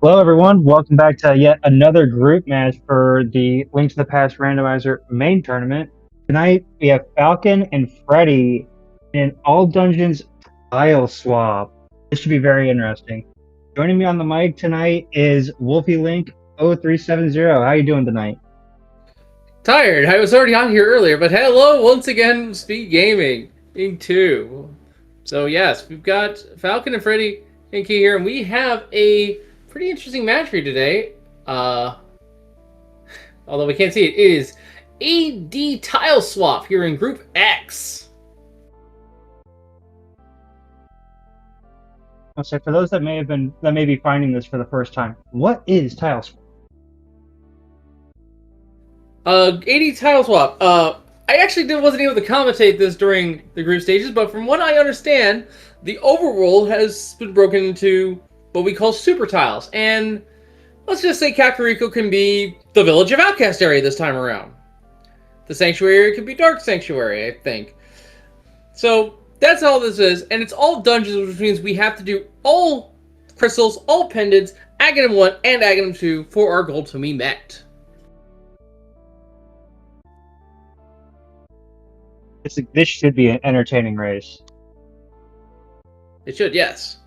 Hello, everyone. Welcome back to yet another group match for the Link to the Past Randomizer main tournament. Tonight, we have Falcon and Freddy in All Dungeons Tile Swap. This should be very interesting. Joining me on the mic tonight is Wolfie Link 0370. How you doing tonight? Tired. I was already on here earlier, but hello once again, SpeedGaming in 2. So yes, we've got Falcon and freddyn3k here, and we have a pretty interesting match for you today. Although we can't see it, it is AD Tile Swap here in Group X. So for those that may be finding this for the first time, what is Tile Swap? AD Tile Swap. I actually wasn't able to commentate this during the group stages, but from what I understand, the overworld has been broken into what we call super tiles, and let's just say Kakariko can be the Village of Outcast area this time around. The Sanctuary area could be Dark Sanctuary, I think. So that's all this is, and it's all dungeons, which means we have to do all crystals, all pendants, Aghanim 1 and Aghanim 2 for our goal to be met. This should be an entertaining race. It should, yes.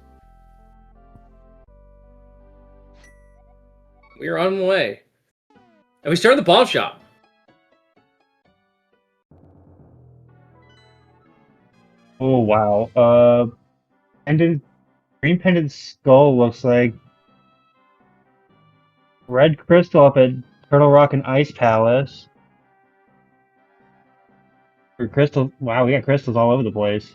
We are on the way. And we started the bomb shop. Oh wow. Green pendant skull looks like red crystal up at Turtle Rock and Ice Palace. Wow, we got crystals all over the place.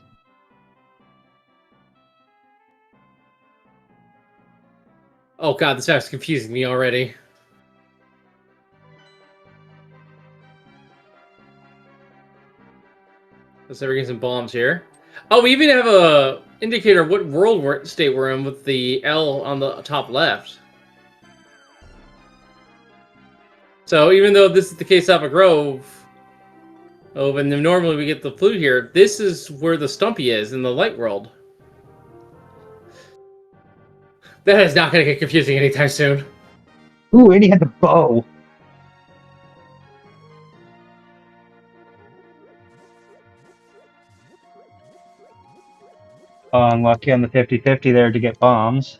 Oh god, this map's confusing me already. Let's say we're getting some bombs here. Oh, we even have a indicator of what world state we're in with the L on the top left. So even though this is the case Alpha Grove, and then normally we get the flute here, this is where the Stumpy is in the light world. That is not going to get confusing anytime soon. Ooh, and he had the bow. Unlucky on the 50-50 there to get bombs.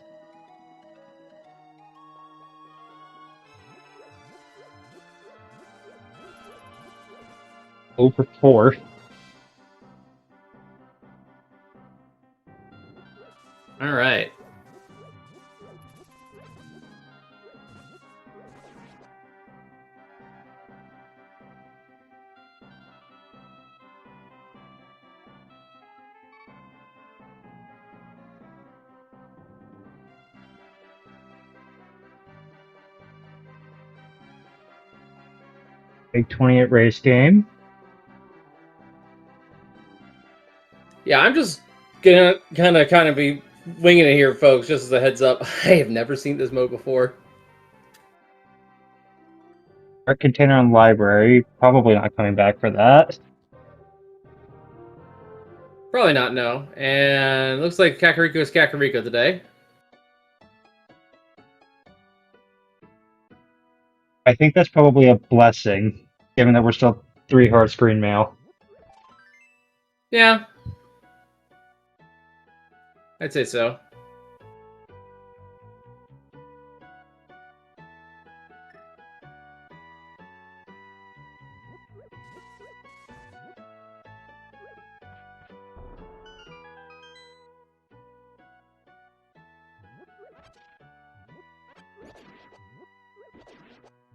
Over 4. All right. Big 28 race game. Yeah, I'm just gonna kind of be winging it here, folks. Just as a heads up, I have never seen this mode before. Art container on library. Probably not coming back for that. Probably not, no. And looks like Kakariko is Kakariko today. I think that's probably a blessing, given that we're still 3 hard screen mail. Yeah. I'd say so.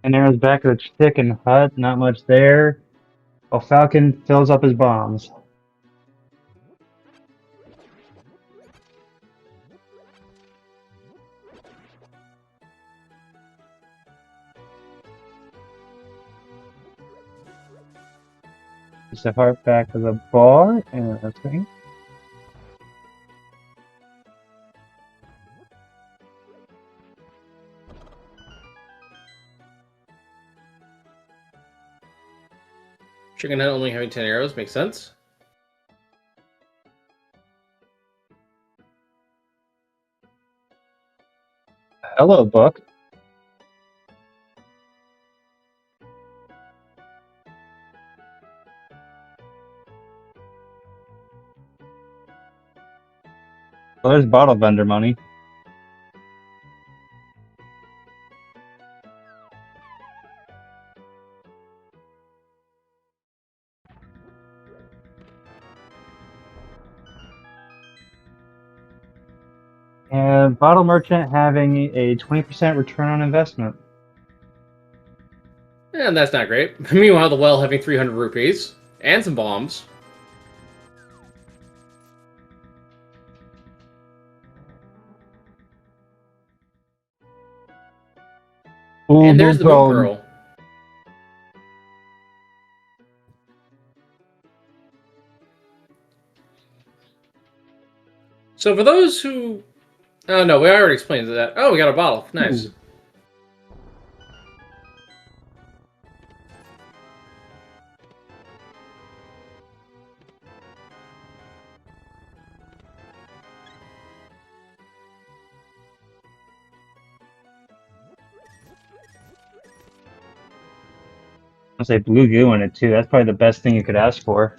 And arrows back of the chicken hut, not much there. While Falcon fills up his bombs. Just a heart back of the bar, and that's thing. Chicken Head only having 10 arrows makes sense. Hello, book. Well, there's bottle vendor money. And bottle merchant having a 20% return on investment. And that's not great. Meanwhile, the well having 300 rupees and some bombs. Ooh, And there's the boom pearl. pearl. So for those who... Oh, no, we already explained that. Oh, we got a bottle. Nice. Ooh. I'll say blue goo in it too. That's probably the best thing you could ask for.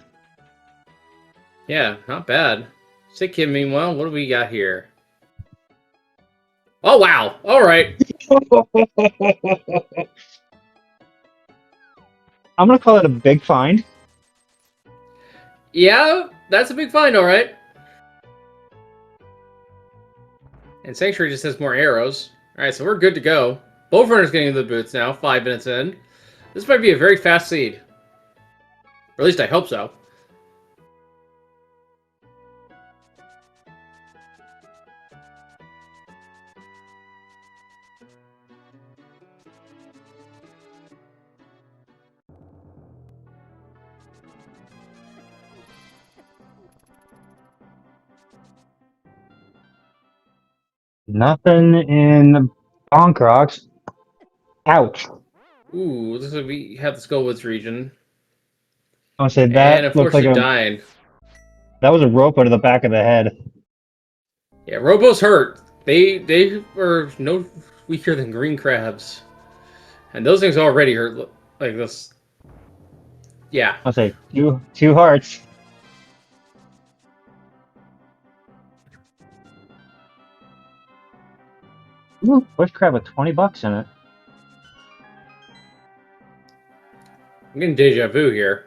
Yeah, not bad. Sick kid, meanwhile, what do we got here? Oh, wow. All right. I'm gonna call it a big find. Yeah, that's a big find, all right. And Sanctuary just has more arrows. All right, so we're good to go. Both runners getting into the boots now, 5 minutes in. This might be a very fast seed. Or at least I hope so. Nothing in Bonk Rocks. Ouch. Ooh, this is we have the Skullwoods region. I want to say And that looked like unfortunately a dying. that was a rope out of the back of the head. Yeah, Robo's hurt. They are no weaker than green crabs. And those things already hurt like this. Yeah. I'll say two hearts. Ooh, bush crab with $20 in it. I'm getting deja vu here.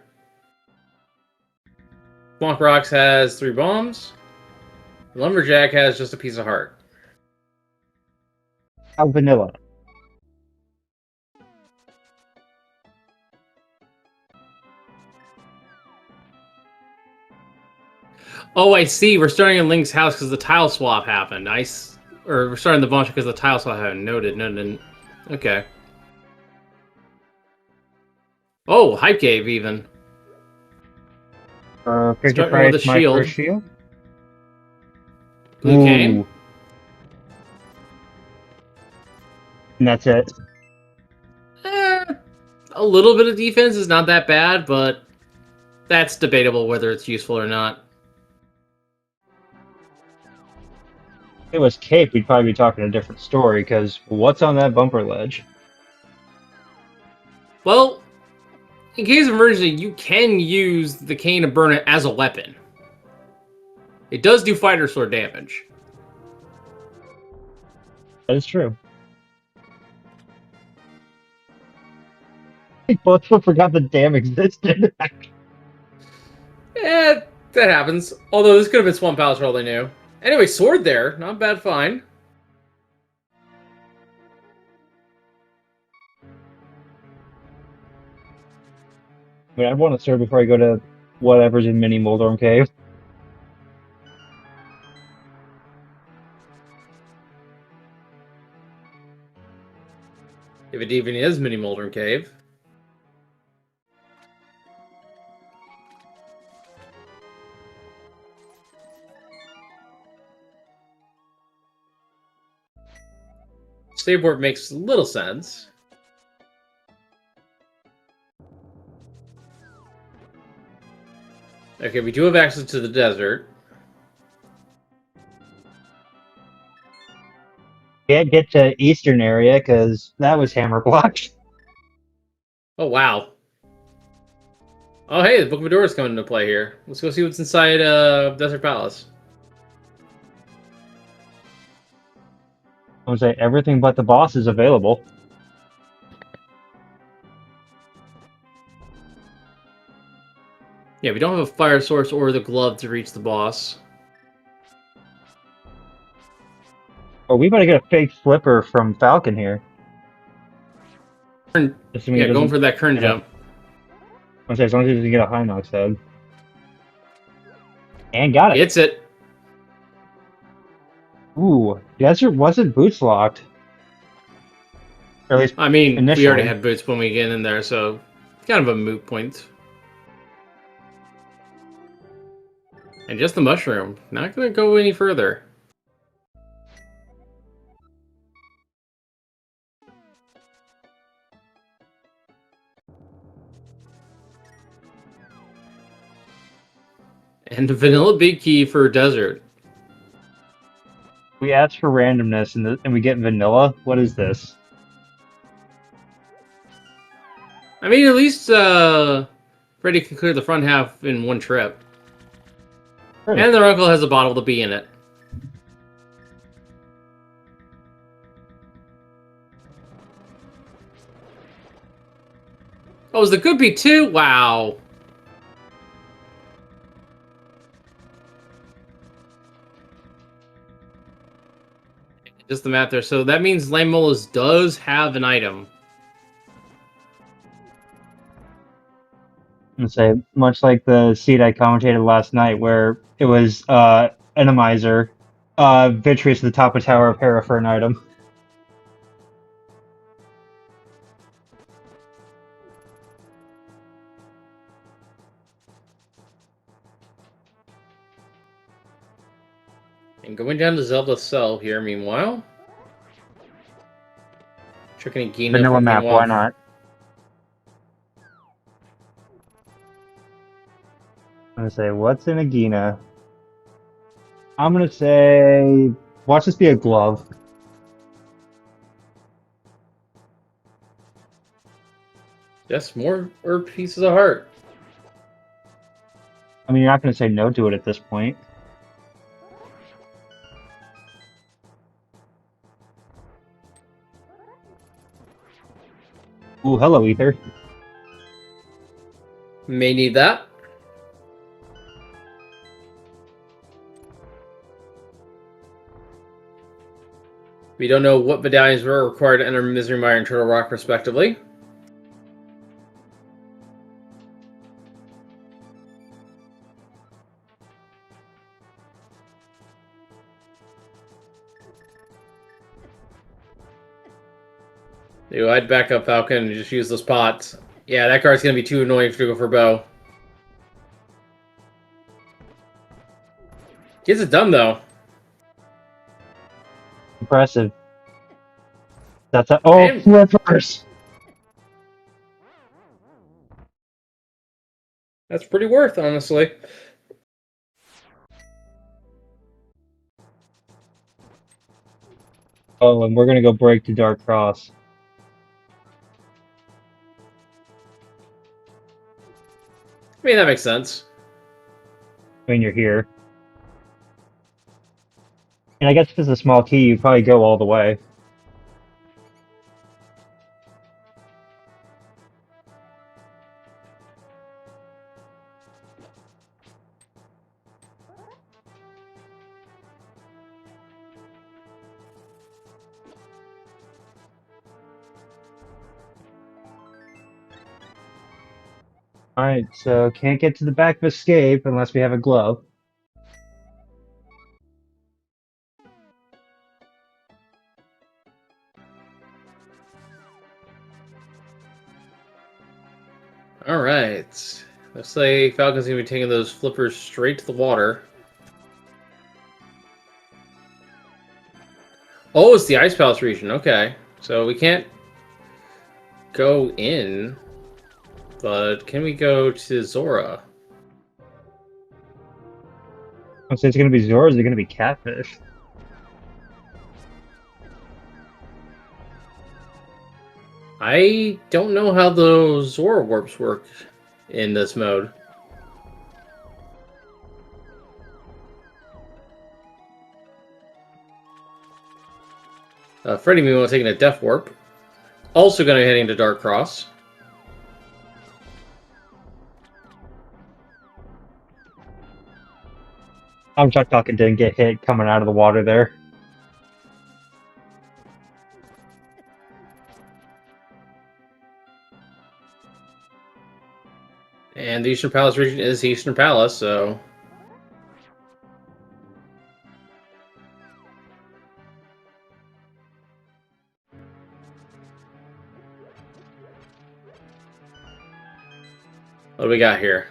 Swamp Rocks has 3 bombs. Lumberjack has just a piece of heart. How vanilla. Oh, I see. We're starting in Link's house because the tile swap happened. Or we're starting the bunch because the tile swap happened. Noted. Noted. Okay. Oh, Hype Cave even. Picture Starting with a price, my shield. first shield. Blue cane. And that's it. A little bit of defense is not that bad, but that's debatable whether it's useful or not. If it was Cape, we'd probably be talking a different story, because what's on that bumper ledge? Well, in case of emergency, you can use the cane to burn it as a weapon. It does do fighter sword damage. That is true. I both forgot the damn existed. Eh, that happens. Although this could have been Swamp Palace for all they knew. Anyway, sword there. Not bad find. I mean, I'd want to serve before I go to whatever's in Mini Moldorm Cave. If it even is Mini Moldorm Cave. Staveport makes little sense. Okay, we do have access to the desert. Can't get to eastern area because that was hammer blocked. Oh, wow. Oh, hey, the Book of Medora's coming into play here. Let's go see what's inside Desert Palace. I would say everything but the boss is available. Yeah, we don't have a fire source or the glove to reach the boss. Oh, we better get a fake flipper from Falcon here. Assuming Yeah, it going doesn't for that current get a, jump. I say, as long as he doesn't get a high knox head. And got it. Gets it. Ooh, Desert wasn't boots locked. Or at least I mean, initially. we already had boots when we get in there, so kind of a moot point. And just the mushroom. Not going to go any further. And the vanilla big key for desert. We asked for randomness and we get vanilla. What is this? I mean, at least Freddy can clear the front half in one trip. Sure. And their uncle has a bottle to be in it. Oh, is the good beat too? Wow. Just the math there. So that means Lamolas does have an item. And say, much like the seed I commentated last night, where it was Enemizer, Vitreous at the top of Tower of Hera for an item. And going down to Zelda Cell here, meanwhile. Checking Gina. Vanilla map, why not? I'm gonna say, what's in a Gina? I'm gonna say, watch this be a glove. Just more herb pieces of heart. I mean, you're not gonna say no to it at this point. Ooh, hello, Ether. May need that. We don't know what medallions were required to enter Misery Mire and Turtle Rock, respectively. Dude, I'd back up Falcon and just use those pots. Yeah, that card's gonna be too annoying to go for bow. Gets it done though. Impressive. That's a flippers. That's pretty worth, honestly. Oh, and we're gonna go break the Dark Cross. I mean, that makes sense. When you're here. And I guess if it's a small key, you probably go all the way. Alright, so can't get to the back of Escape unless we have a glove. Alright. Looks like Falcon's gonna be taking those flippers straight to the water. Oh, it's the Ice Palace region. Okay. So we can't go in, but can we go to Zora? I'll say it's gonna be Zora, or is it gonna be Catfish? I don't know how those Zora warps work in this mode. Freddy meanwhile taking a Death Warp. Also going to be heading to Dark Cross. I'm Chuck Talking didn't get hit coming out of the water there. And the Eastern Palace region is Eastern Palace, so... What do we got here?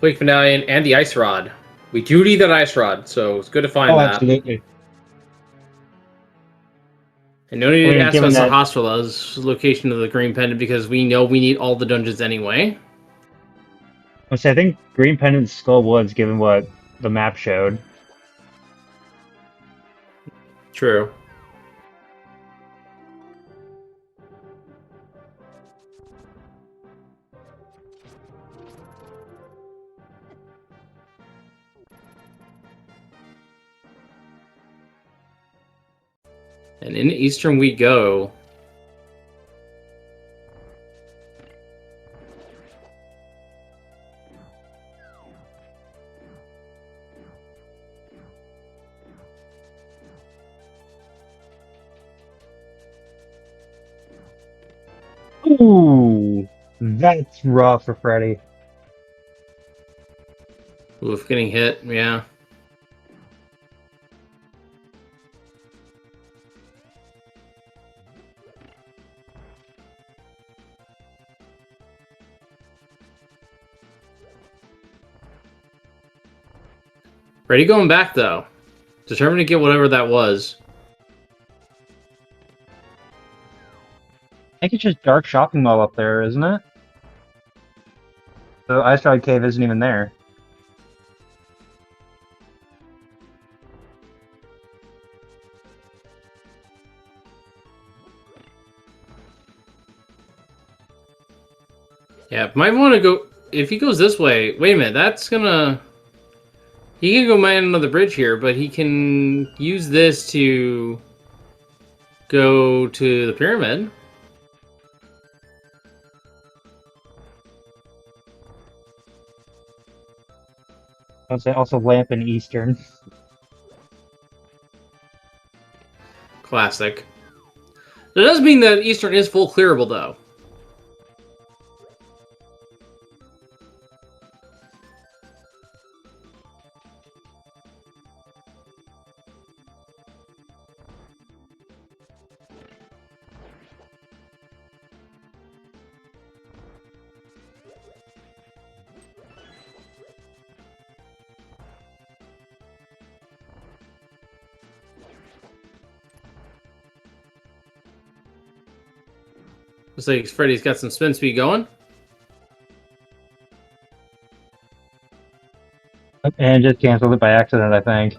Quake Finale and the Ice Rod. We do need that Ice Rod, so it's good to find that. Absolutely. And no need to ask given us the that- hospital as location of the Green Pendant because we know we need all the dungeons anyway. I think Green Pendant's Skull Woods, given what the map showed. True. And in Eastern we go. Ooh, that's rough for Freddy. Oof, getting hit, yeah. Ready going back, though. Determined to get whatever that was. I think it's just Dark Shopping Mall up there, isn't it? The Ice Rod Cave isn't even there. Yeah, might want to go... If he goes this way... Wait a minute, that's gonna... He can go mine another bridge here, but he can use this to go to the pyramid. I'll say also Lamp and Eastern. Classic. That does mean that Eastern is full clearable, though. Looks like Freddy's got some spin speed going. And just canceled it by accident, I think.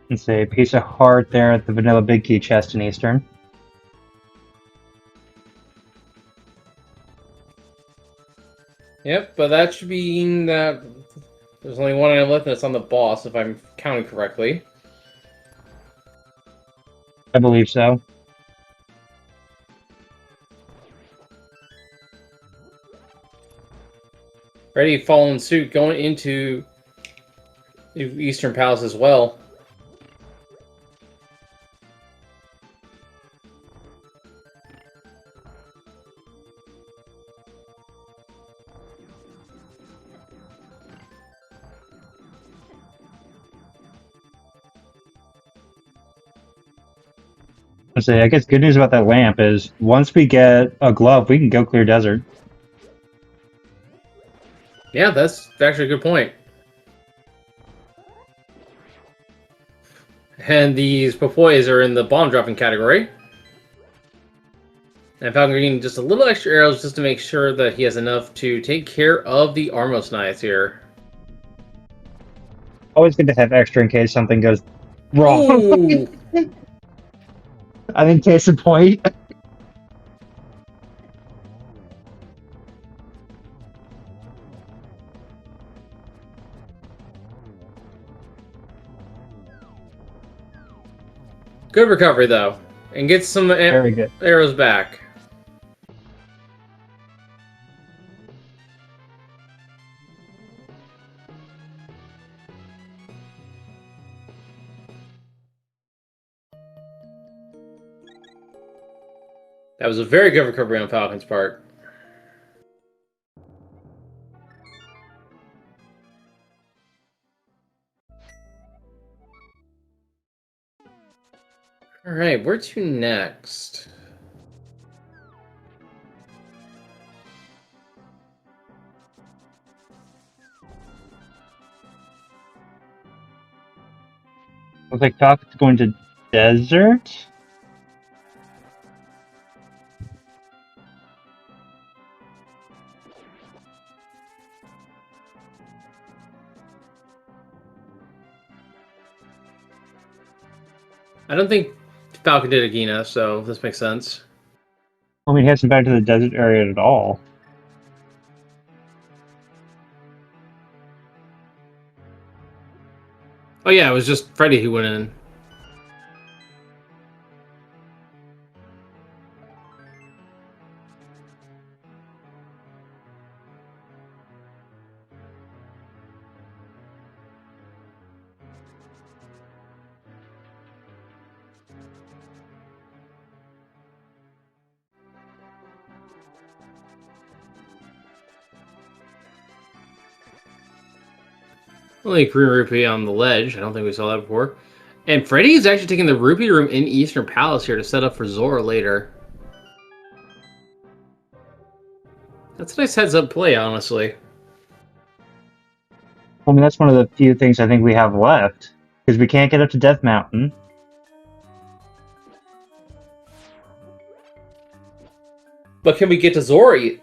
Let's see, piece of heart there at the vanilla big key chest in Eastern. Yep, but that should mean that there's only one item left and it's on the boss, if I'm counting correctly. I believe so. Ready, following suit, going into the Eastern Palace as well. Let's see, I guess good news about that lamp is once we get a glove, we can go clear desert. Yeah, that's actually a good point. And these Popoys are in the bomb dropping category. And Falcon Green just a little extra arrows just to make sure that he has enough to take care of the Armos Knights here. Always good to have extra in case something goes wrong. Ooh! I think case in point. Good recovery, though. And get some Very good. arrows back. That was a very good recovery on Falcon's part. Alright, where to next? Looks like Falcon's going to desert. I don't think Falcon did Agina, so this makes sense. I mean, he hasn't been to the desert area at all. Oh yeah, it was just Freddy who went in. Only Green Rupee on the ledge. I don't think we saw that before. And Freddy is actually taking the Rupee room in Eastern Palace here to set up for Zora later. That's a nice heads-up play, honestly. I mean, that's one of the few things I think we have left. Because we can't get up to Death Mountain. But can we get to Zora?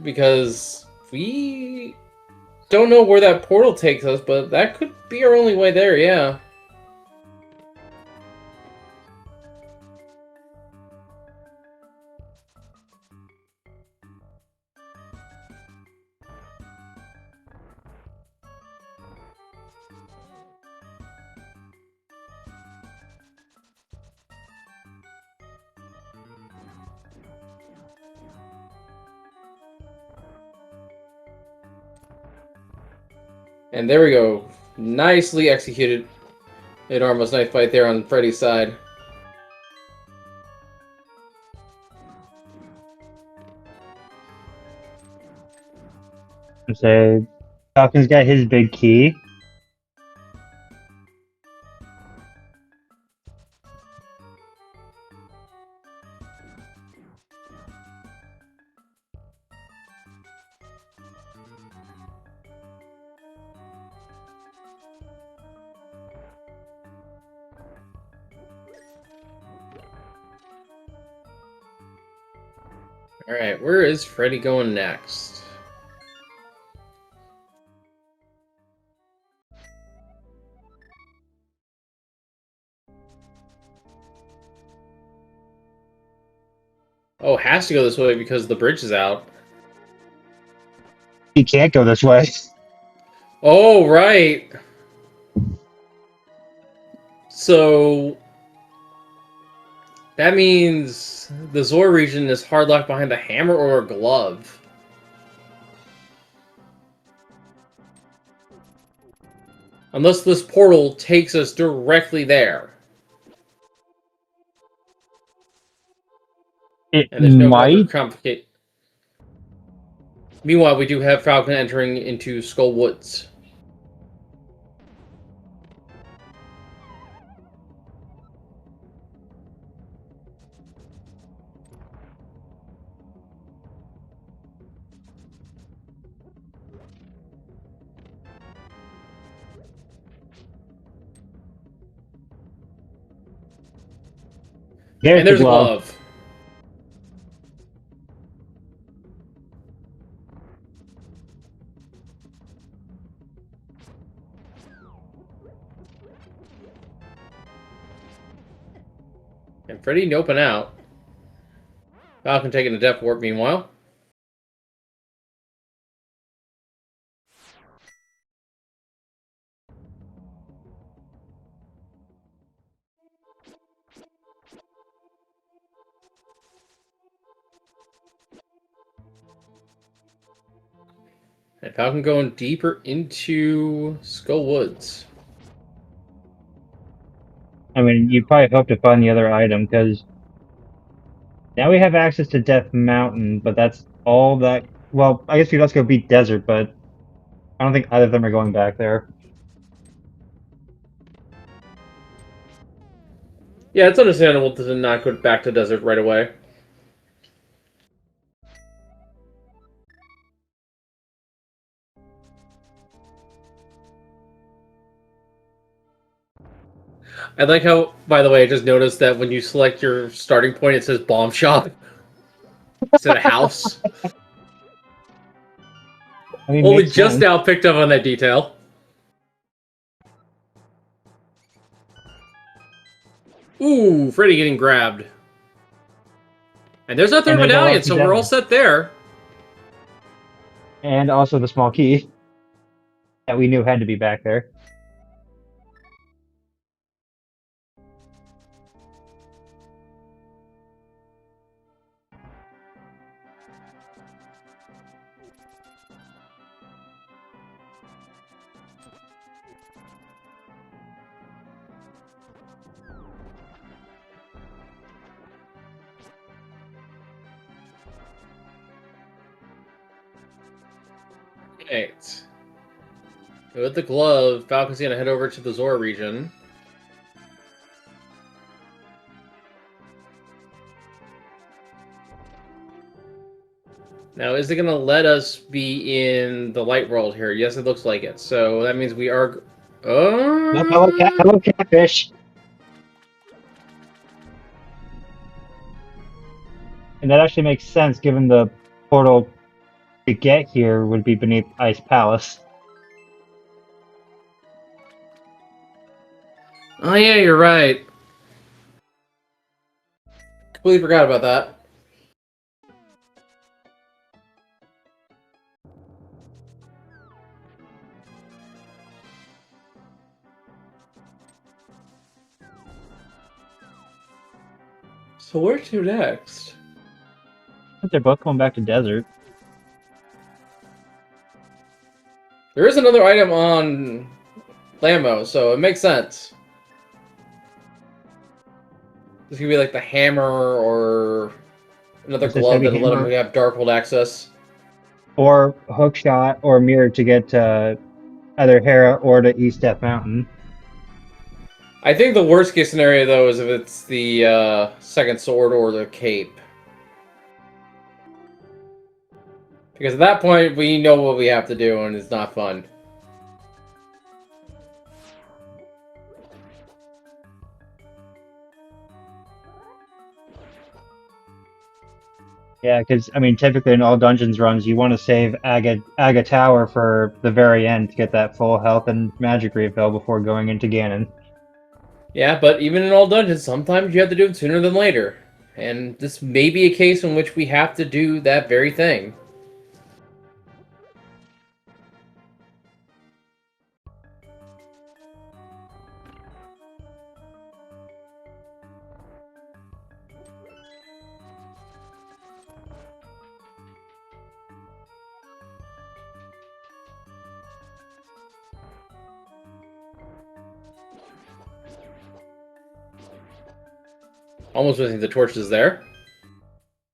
Because we don't know where that portal takes us, but that could be our only way there, yeah. And there we go. Nicely executed. Enormous knife fight there on Freddy's side. Say, Falcon's got his big key. Alright, where is Freddy going next? Oh, has to go this way because the bridge is out. He can't go this way. Oh, right. So that means the Zora region is hard locked behind a hammer or a glove. Unless this portal takes us directly there. It And there's no other might. complicate. Meanwhile, we do have Falcon entering into Skull Woods. And there's a glove. And Freddy noping out. Falcon taking a depth warp meanwhile. And Falcon going deeper into Skull Woods. I mean, you probably hope to find the other item, because now we have access to Death Mountain, but that's all that... Well, I guess we let's go beat Desert, but I don't think either of them are going back there. Yeah, it's understandable to not go back to Desert right away. I like how, by the way, I just noticed that when you select your starting point, it says Bomb Shop instead of House. I mean, Only makes just sense. now picked up on that detail. Ooh, Freddy getting grabbed. And there's our third And there's medallion, our so we're all set there. And also the small key that we knew had to be back there. Right. With the glove, Falcon's gonna head over to the Zora region. Now, is it gonna let us be in the light world here? Yes, it looks like it. So that means we are... Hello, catfish! And that actually makes sense, given the portal to get here would be beneath Ice Palace. Oh yeah, you're right. Completely forgot about that. So where to next? I think they're both going back to Desert. There is another item on Lambo, so it makes sense. This could be like the hammer or another Is this glove heavy that'll let hammer? him have Darkhold access. Or Hookshot or Mirror to get to either Hera or to East Death Mountain. I think the worst case scenario, though, is if it's the second sword or the cape. Because at that point, we know what we have to do, and it's not fun. Yeah, because, I mean, typically in all dungeons runs, you want to save Aga Tower for the very end to get that full health and magic refill before going into Ganon. Yeah, but even in all dungeons, sometimes you have to do it sooner than later. And this may be a case in which we have to do that very thing. Almost missing the torches there.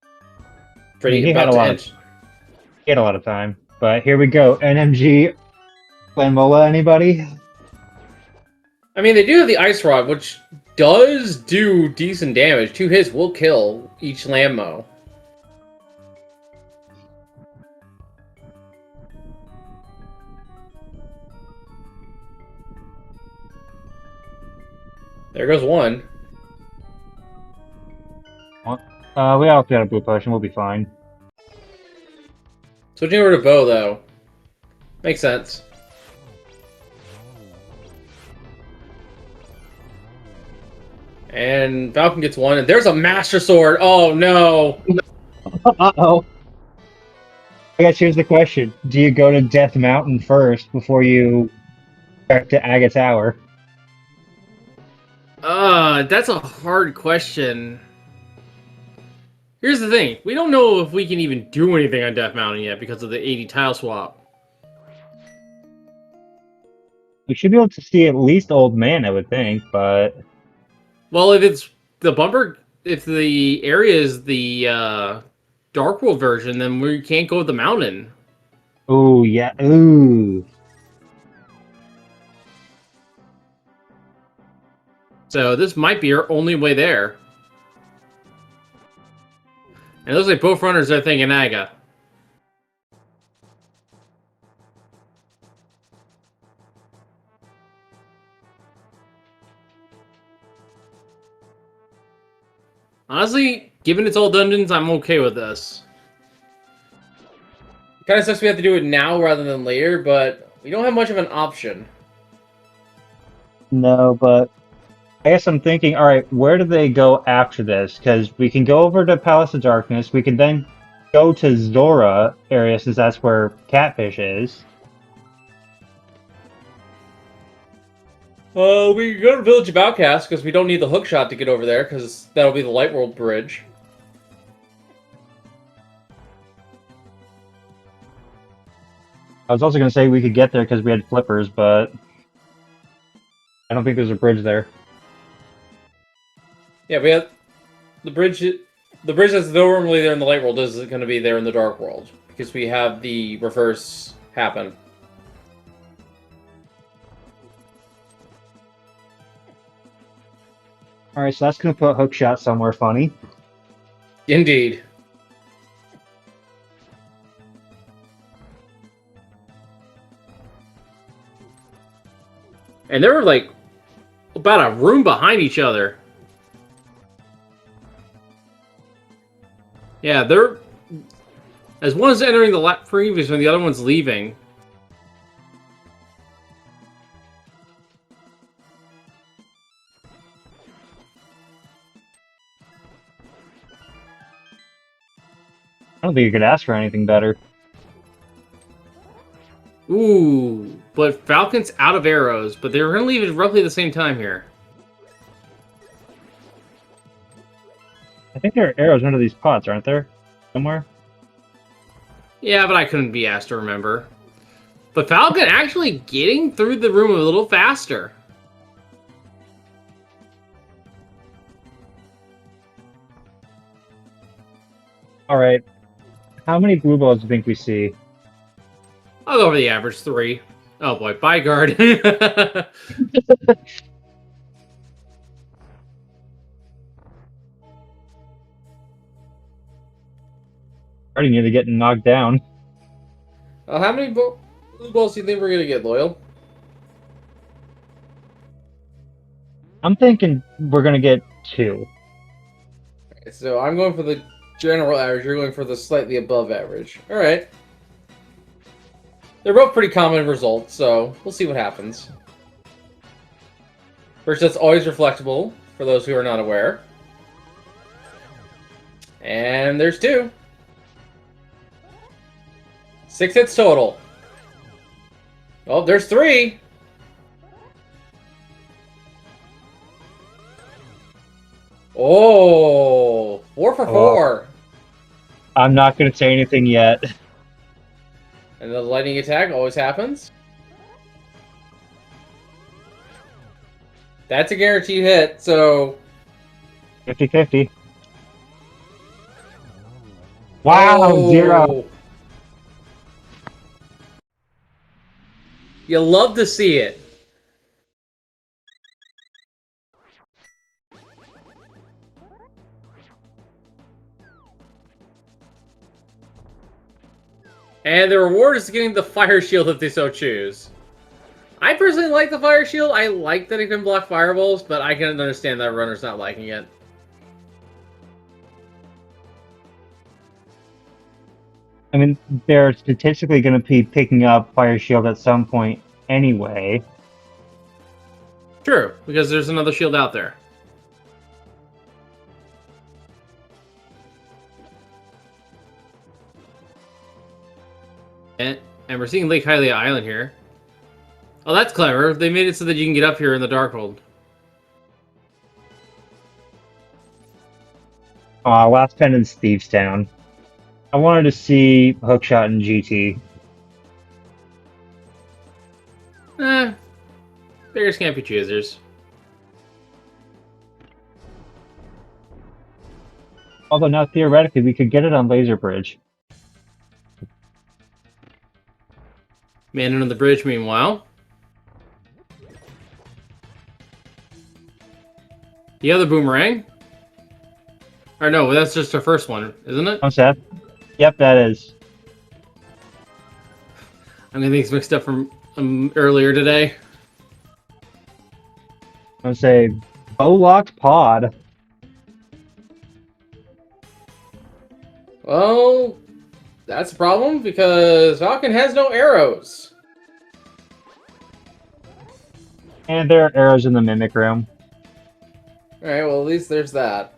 I mean, Pretty about to end. he had a lot of time. But here we go. NMG Flamola, anybody? I mean, they do have the Ice Rod, which does do decent damage. 2 hits will kill each Lammo. There goes one. We also got a blue potion. We'll be fine. Switching over to bow, though. Makes sense. And Falcon gets one, and there's a Master Sword. Oh no! Uh-oh. I guess here's the question. Do you go to Death Mountain first before you back to Aga Tower? That's a hard question. Here's the thing. We don't know if we can even do anything on Death Mountain yet because of the 80 tile swap. We should be able to see at least Old Man, I would think, but... Well, if it's the bumper, if the area is the Dark World version, then we can't go to the mountain. Ooh, yeah, ooh. So this might be our only way there. And it looks like both runners are thinking Aga. Honestly, given it's all dungeons, I'm okay with this. It kind of sucks we have to do it now rather than later, but we don't have much of an option. No, but I guess I'm thinking, alright, where do they go after this? Because we can go over to Palace of Darkness, we can then go to Zora area, since that's where Catfish is. We can go to Village of Outcasts, because we don't need the hook shot to get over there, because that'll be the Light World Bridge. I was also going to say we could get there because we had flippers, but I don't think there's a bridge there. Yeah, we have the bridge. The bridge that's normally there in the Light World is going to be there in the Dark World because we have the reverse happen. All right, so that's going to put Hookshot somewhere funny. Indeed. And they were like about a room behind each other. Yeah, they're as one is entering the lap previous and the other one's leaving. I don't think you could ask for anything better. Ooh, but Falcon's out of arrows, but they're going to leave at roughly the same time here. I think there are arrows under these pots, aren't there? Somewhere? Yeah, but I couldn't be asked to remember. But Falcon actually getting through the room a little faster. Alright. How many blue balls do you think we see? I'll go over the average 3. Oh boy, bye guard. Already nearly getting knocked down. How many blue balls do you think we're going to get, Loyal? I'm thinking we're gonna get 2. Okay, so I'm going for the general average, you're going for the slightly above average. Alright. They're both pretty common results, so we'll see what happens. First, that's always reflectable, for those who are not aware. And there's 2. 6 hits total. Oh, there's 3. Oh, 4 for 4. I'm not gonna say anything yet. And the lightning attack always happens. That's a guaranteed hit, so... 50-50. Wow, 0. You love to see it. And the reward is getting the fire shield if they so choose. I personally like the fire shield. I like that it can block fireballs, but I can understand that runner's not liking it. I mean, they're statistically going to be picking up Fire Shield at some point anyway. True, because there's another shield out there. And we're seeing Lake Hylia Island here. Oh, that's clever. They made it so that you can get up here in the Darkhold. Last pendant's Thieves Town. I wanted to see Hookshot and GT. Beggars can't be choosers. Although now theoretically we could get it on Laser Bridge. Man under the bridge, meanwhile. The other boomerang? Or no, that's just the first one, isn't it? I'm Seth. Yep, that is. I'm getting things mixed up from earlier today. I'm gonna say Bowlocked Pod. Well, that's a problem because Falcon has no arrows. And there are arrows in the Mimic Room. Alright, well at least there's that.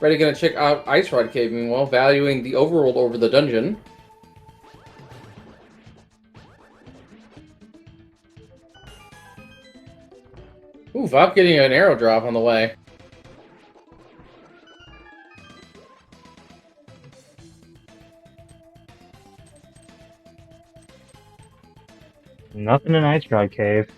Ready, gonna check out Ice Rod Cave meanwhile, valuing the overworld over the dungeon. Ooh, Valk getting an arrow drop on the way. Nothing in Ice Rod Cave.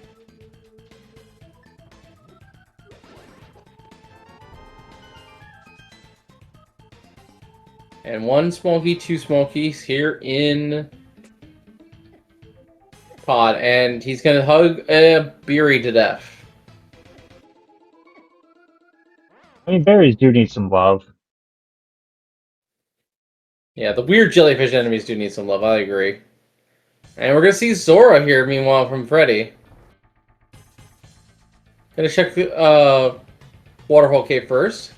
And one Smoky, two Smokies here in Pod, and he's gonna hug a Beery to death. I mean, berries do need some love. Yeah, the weird jellyfish enemies do need some love, I agree. And we're gonna see Zora here, meanwhile, from Freddy. Gonna check the Waterhole Cave first.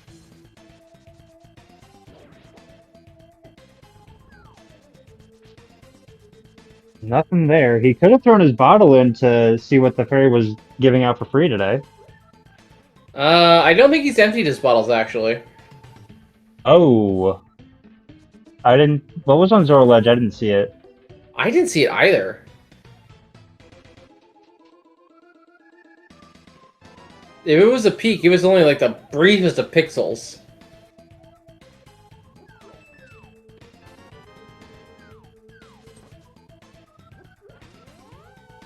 Nothing there. He could have thrown his bottle in to see what the fairy was giving out for free today. I don't think he's emptied his bottles, actually. Oh. I didn't... What was on Zora Ledge? I didn't see it. I didn't see it either. If it was a peek, it was only like the briefest of pixels.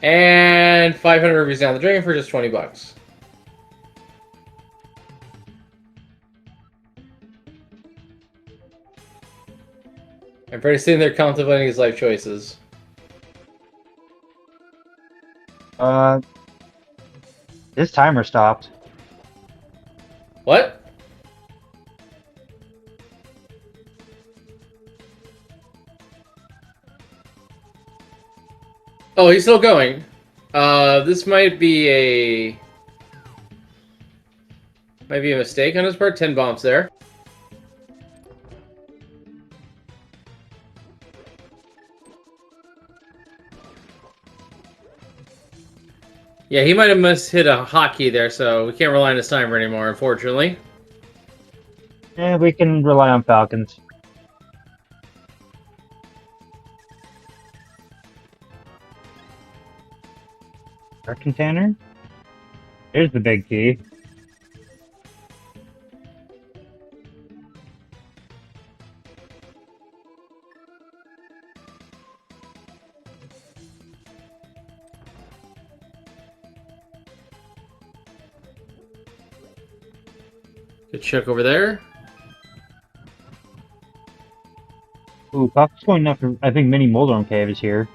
And 500 rupees down the drain for just 20 bucks. I'm pretty sitting there contemplating his life choices. His timer stopped. What? Oh, he's still going. This might be a mistake on his part. 10 bombs there. Yeah, he might have hit a hotkey there, so we can't rely on his timer anymore, unfortunately. Yeah, we can rely on Falcons. Dark container? Here's the big key. Good check over there. Ooh, Puff's going up for, I think, Mini Moldorm Cave is here.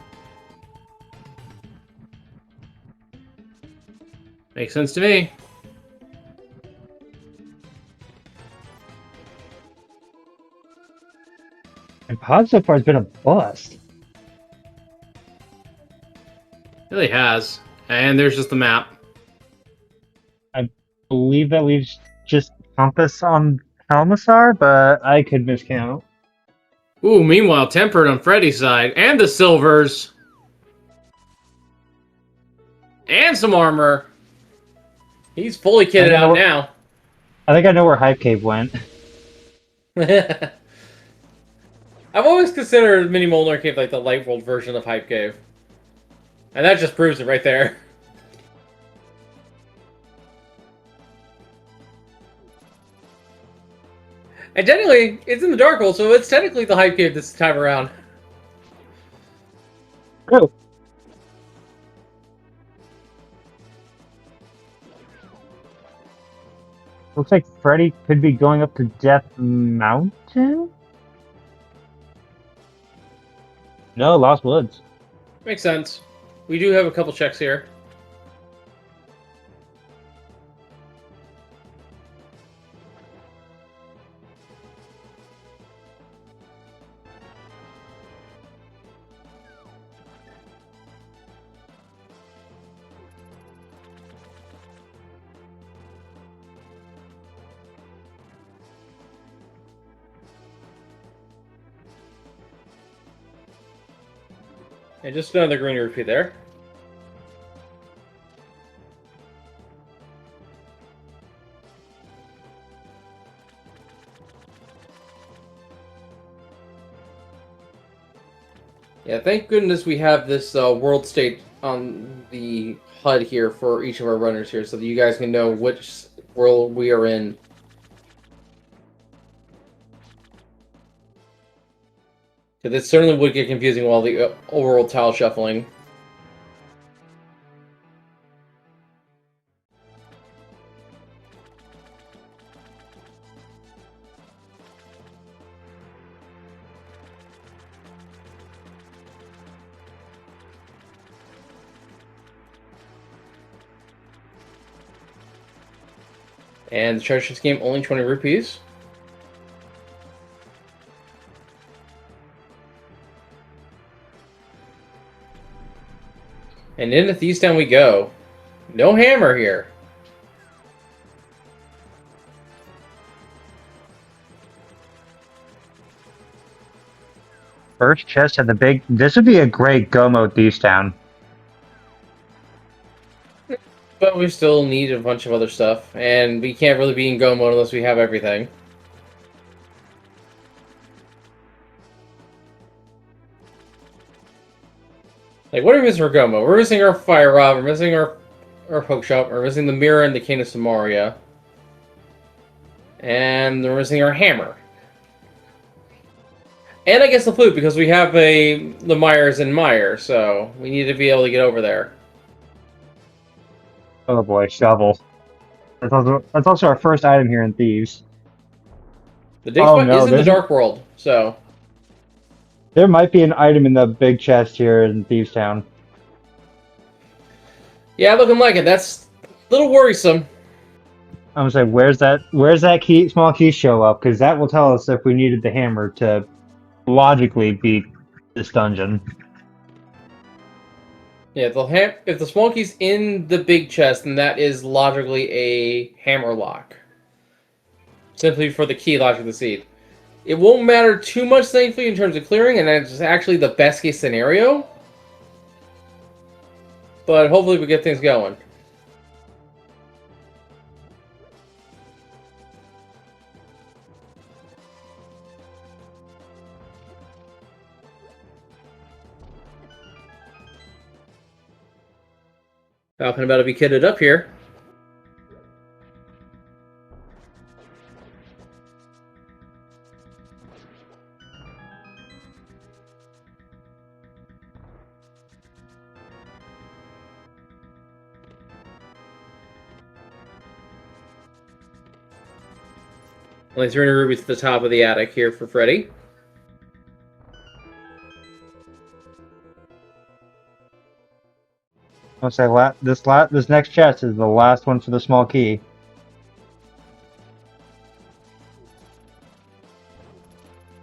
Makes sense to me. And Pod so far has been a bust. Really has. And there's just the map. I believe that leaves just Compass on Helmasar, but I could miscount. Ooh, meanwhile, Tempered on Freddy's side. And the silvers. And some armor. He's fully kitted out now. I think I know where Hype Cave went. I've always considered Mini Molnar Cave like the Light World version of Hype Cave. And that just proves it right there. And technically, it's in the Dark World, so it's technically the Hype Cave this time around. Oh. Looks like Freddy could be going up to Death Mountain? No, Lost Woods. Makes sense. We do have a couple checks here. And just another green rupee there. Yeah, thank goodness we have this world state on the HUD here for each of our runners here, so that you guys can know which world we are in. Because it certainly would get confusing while the overall tile shuffling. And the treasure chest game, only 20 rupees. And into Thieves Town we go. No hammer here. First chest had the big... This would be a great go mode Thieves Town. But we still need a bunch of other stuff. And we can't really be in go mode unless we have everything. Like, what are we missing for go mode? We're missing our fire rod, we're missing our hook shot, we're missing the mirror and the cane of Samaria. And we're missing our hammer. And I guess the flute, because we have the Myers and Meyer, so we need to be able to get over there. Oh boy, shovel. That's also our first item here in Thieves. The dig spot is in the Dark World, so... There might be an item in the big chest here in Thieves Town. Yeah, looking like it. That's a little worrisome. I'm gonna say, where's that key, small key show up? Because that will tell us if we needed the hammer to logically beat this dungeon. Yeah, if the small key's in the big chest, then that is logically a hammer lock. Simply for the key lock of the seed. It won't matter too much, thankfully, in terms of clearing, and that's actually the best case scenario. But hopefully we get things going. Falcon about to be kitted up here. Only 300 rubies at the top of the attic here for Freddy. I'll say this next chest is the last one for the small key.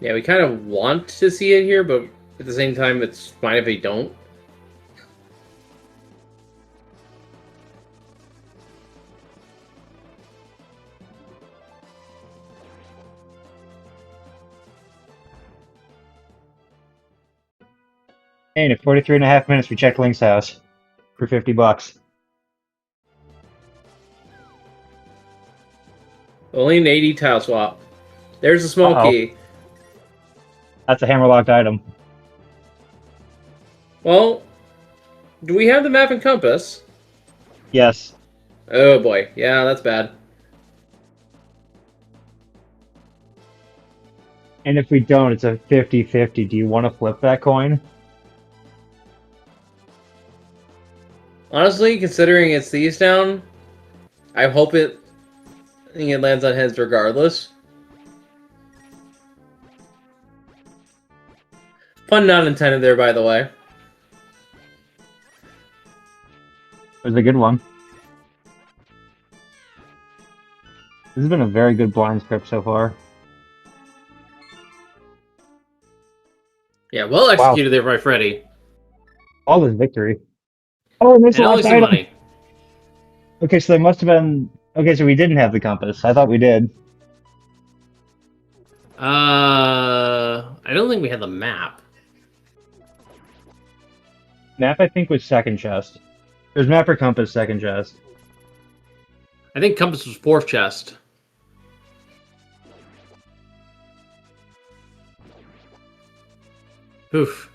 Yeah, we kind of want to see it here, but at the same time, it's fine if we don't. And at 43.5 minutes, we checked Link's house for $50. Only an 80 tile swap. There's a small Uh-oh. key. That's a hammerlocked item. Well, do we have the map and compass? Yes. Oh boy, yeah, that's bad. And if we don't, it's a 50-50. Do you want to flip that coin? Honestly, considering it's these down, I think it lands on heads regardless. Pun not intended there, by the way. It was a good one. This has been a very good blind script so far. Yeah, well Wow. executed there by Freddy. All this victory. Oh, and there's a And only locked some item. money. Okay, so they must have been... Okay, so we didn't have the compass. I thought we did. I don't think we had the map. Map, I think, was second chest. There's map or compass, second chest. I think compass was fourth chest. Oof.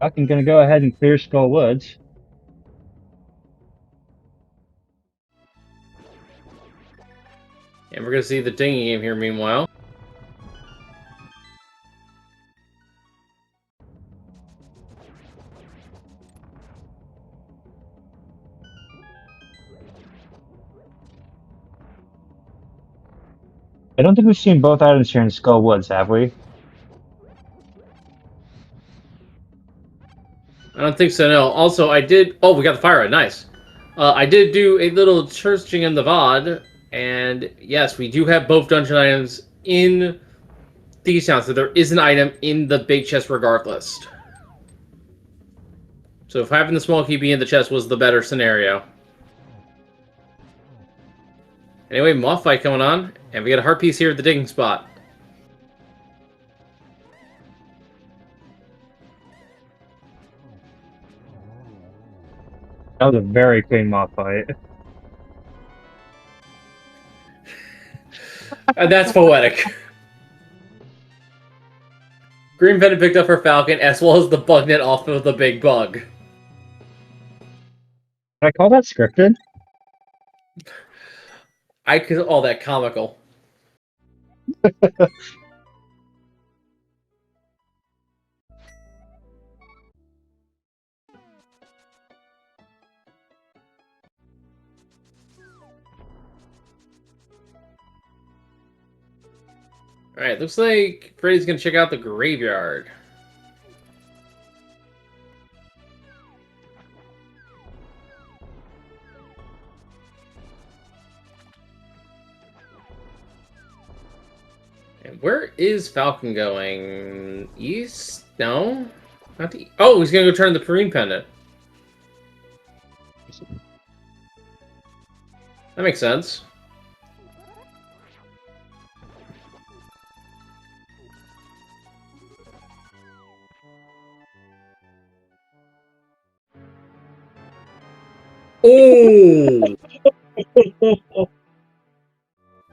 I'm gonna go ahead and clear Skull Woods. And we're gonna see the dinghy game here meanwhile. I don't think we've seen both items here in Skull Woods, have we? I don't think so, no. Also, I did... Oh, we got the fire rod. Nice. I did do a little searching in the VOD, and yes, we do have both dungeon items in Thieves Town, so there is an item in the big chest regardless. So if having the small key be in the chest was the better scenario. Anyway, moth fight coming on, and we got a heart piece here at the digging spot. That was a very clean moth fight. And that's poetic. Green Venom picked up her Falcon, as well as the bug net off of the big bug. Can I call that scripted? I could call that comical. Alright, looks like Freddy's gonna check out the graveyard. And where is Falcon going? East? No? Not the... Oh, he's gonna go turn the Perrine pendant. That makes sense. Oh!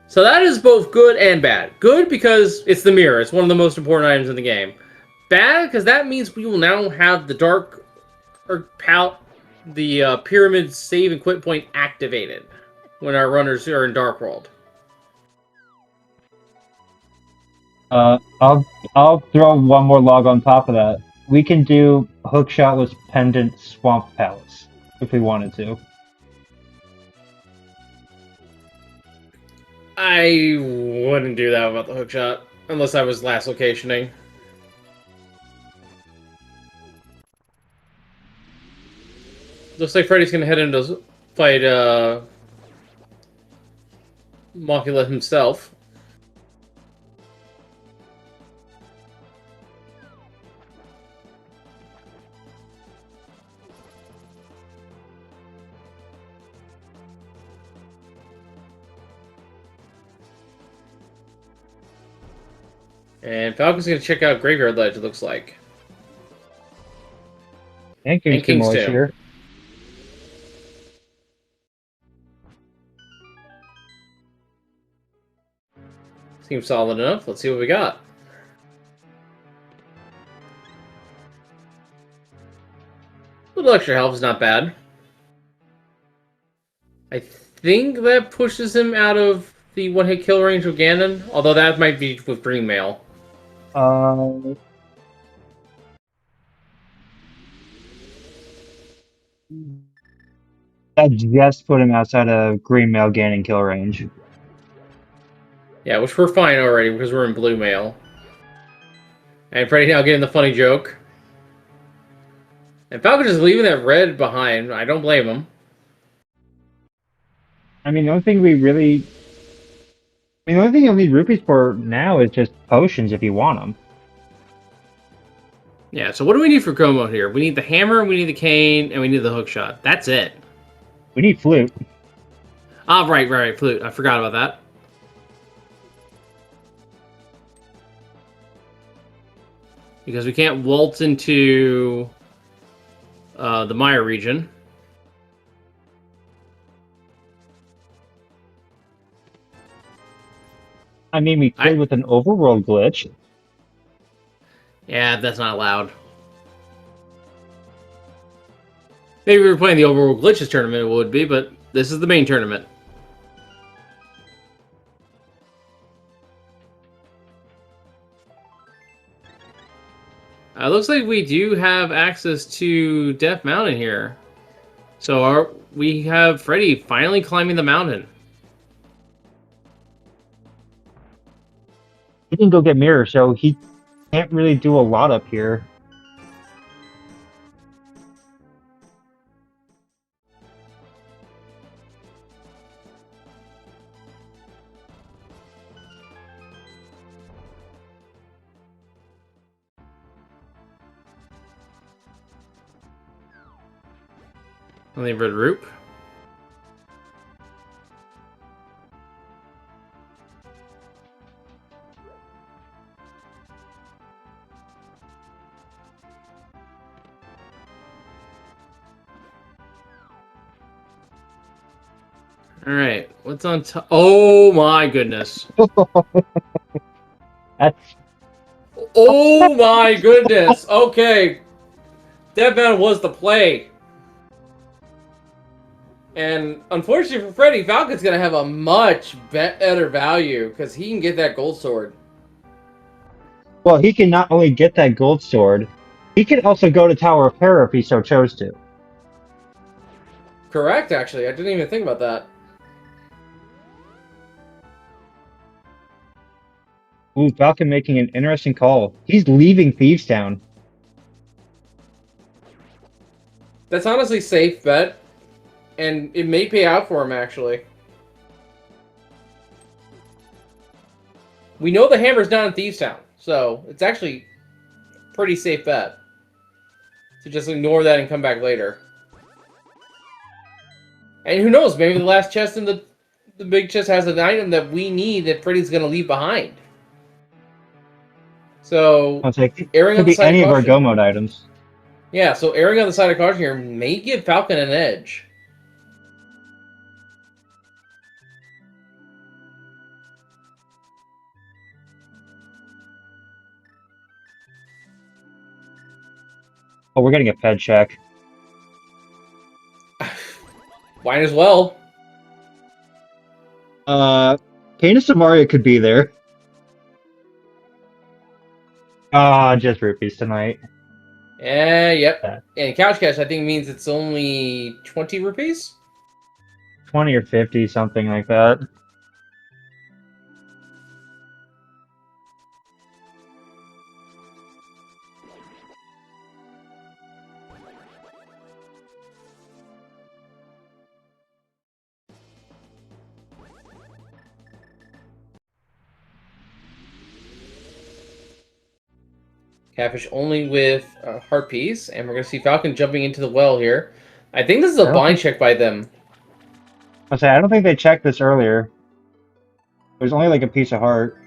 So that is both good and bad. Good because it's the mirror. It's one of the most important items in the game. Bad because that means we will now have the pyramid save and quit point activated when our runners are in Dark World. I'll throw one more log on top of that. We can do Hookshotless Pendant Swamp Palace if we wanted to. I wouldn't do that without the hookshot, unless I was last locationing. Looks like Freddy's gonna head in to fight Mocula himself. And Falcon's going to check out Graveyard Ledge, it looks like. And And King's King's Tomb. here. Seems solid enough. Let's see what we got. A little extra health is not bad. I think that pushes him out of the one-hit kill range of Ganon, although that might be with Green Mail. That just put him outside of Green Mail Ganon kill range. Yeah, which we're fine already because we're in Blue Mail. And Freddy now getting the funny joke. And Falcon is leaving that red behind. I don't blame him. I mean, the only thing you'll need rupees for now is just potions if you want them. Yeah, so what do we need for Gomo here? We need the hammer, we need the cane, and we need the hook shot. That's it. We need flute. Ah, right, flute. I forgot about that. Because we can't waltz into the Maya region. I mean, we could with an overworld glitch. Yeah, that's not allowed. Maybe if we were playing the overworld glitches tournament, it would be, but this is the main tournament. Looks like we do have access to Death Mountain here. So we have Freddy finally climbing the mountain. He didn't go get mirror, so he can't really do a lot up here. Only red root. All right, what's on top? Oh my goodness! That's... Oh my goodness! Okay, Death Mountain was the play. And unfortunately for Freddy, Falcon's going to have a much better value because he can get that gold sword. Well, he can not only get that gold sword, he can also go to Tower of Terror if he so chose to. Correct, actually. I didn't even think about that. Ooh, Falcon making an interesting call. He's leaving Thieves Town. That's honestly safe bet. And it may pay out for him, actually. We know the hammer's down in Thieves Town, so it's actually a pretty safe bet. So just ignore that and come back later. And who knows, maybe the last chest in the big chest has an item that we need that Freddy's going to leave behind. So, erring on the side of caution. Could be any of our go mode items. Yeah, so erring on the side of caution here may give Falcon an edge. Oh, we're getting a ped check. Might as well. Canis of Mario could be there. Just rupees tonight. Yep. And Couch Cash, I think, means it's only 20 rupees? 20 or 50, something like that. Catfish only with heart piece, and we're going to see Falcon jumping into the well here. I think this is a blind check by them. I don't think they checked this earlier. There's only like a piece of heart.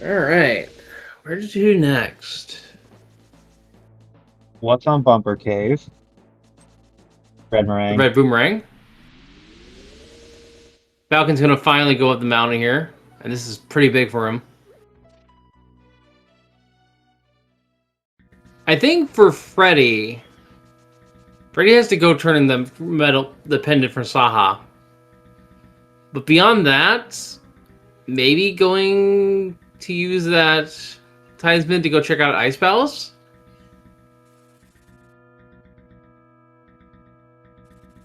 Alright. Where did you do next? What's on Bumper Cave? Red The Meringue. red boomerang. Falcon's gonna finally go up the mountain here. And this is pretty big for him. I think for Freddy has to go turn in the pendant for Saha. But beyond that, maybe going to use that talisman to go check out Ice Palace?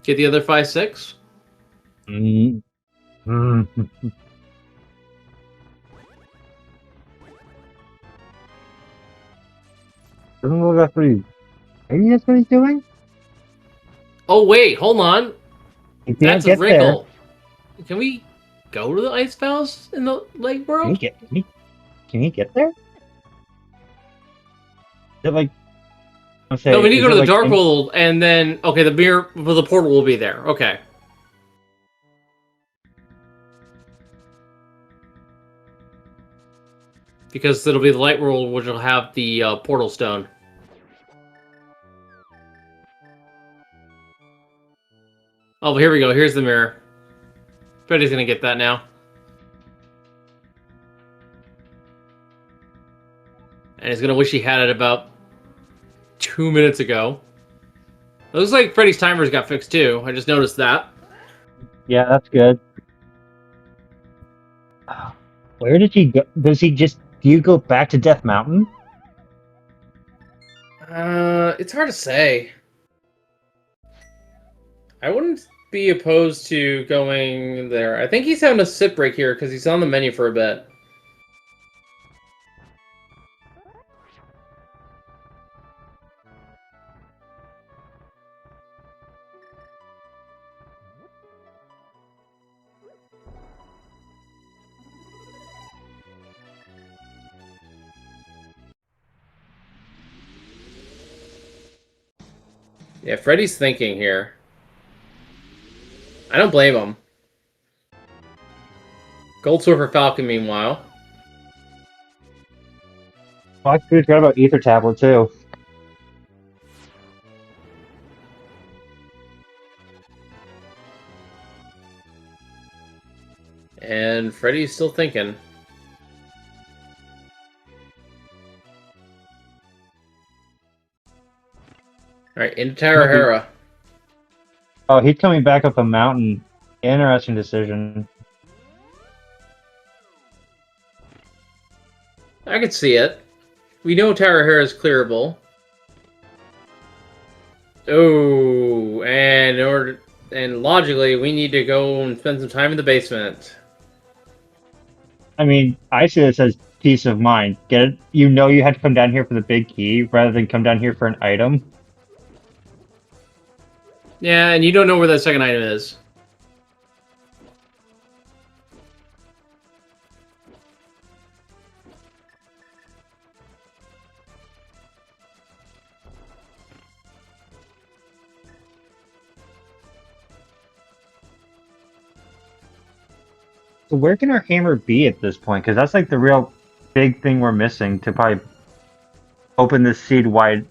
Get the other 5-6? Mm. Mm. Doesn't look like maybe that's what he's doing? Oh wait, hold on. He That's can't a get there. wrinkle. Can we go to the Ice Palace in the Lake World? Can he get there? Is it like... No, we need to go to the like Dark World, and then... Okay, the portal will be there. Okay. Because it'll be the Light World, which will have the portal stone. Oh, here we go. Here's the mirror. Freddy's gonna get that now. And he's gonna wish he had it about 2 minutes ago. It looks like Freddy's timers got fixed too. I just noticed that. Yeah, that's good. Where did he go? Do you go back to Death Mountain? It's hard to say. I wouldn't be opposed to going there. I think he's having a sit break here because he's on the menu for a bit. Yeah, Freddy's thinking here. I don't blame him. Gold Sword for Falcon, meanwhile. Oh, I forgot about Ether Tablet too. And Freddy's still thinking. Alright, into Tarahera. Oh, he's coming back up a mountain. Interesting decision. I could see it. We know Tarahera is clearable. Oh, and logically, we need to go and spend some time in the basement. I mean, I see this as peace of mind. Get it? You know you had to come down here for the big key rather than come down here for an item. Yeah, and you don't know where that second item is. So where can our hammer be at this point? Because that's like the real big thing we're missing to probably open this seed wide.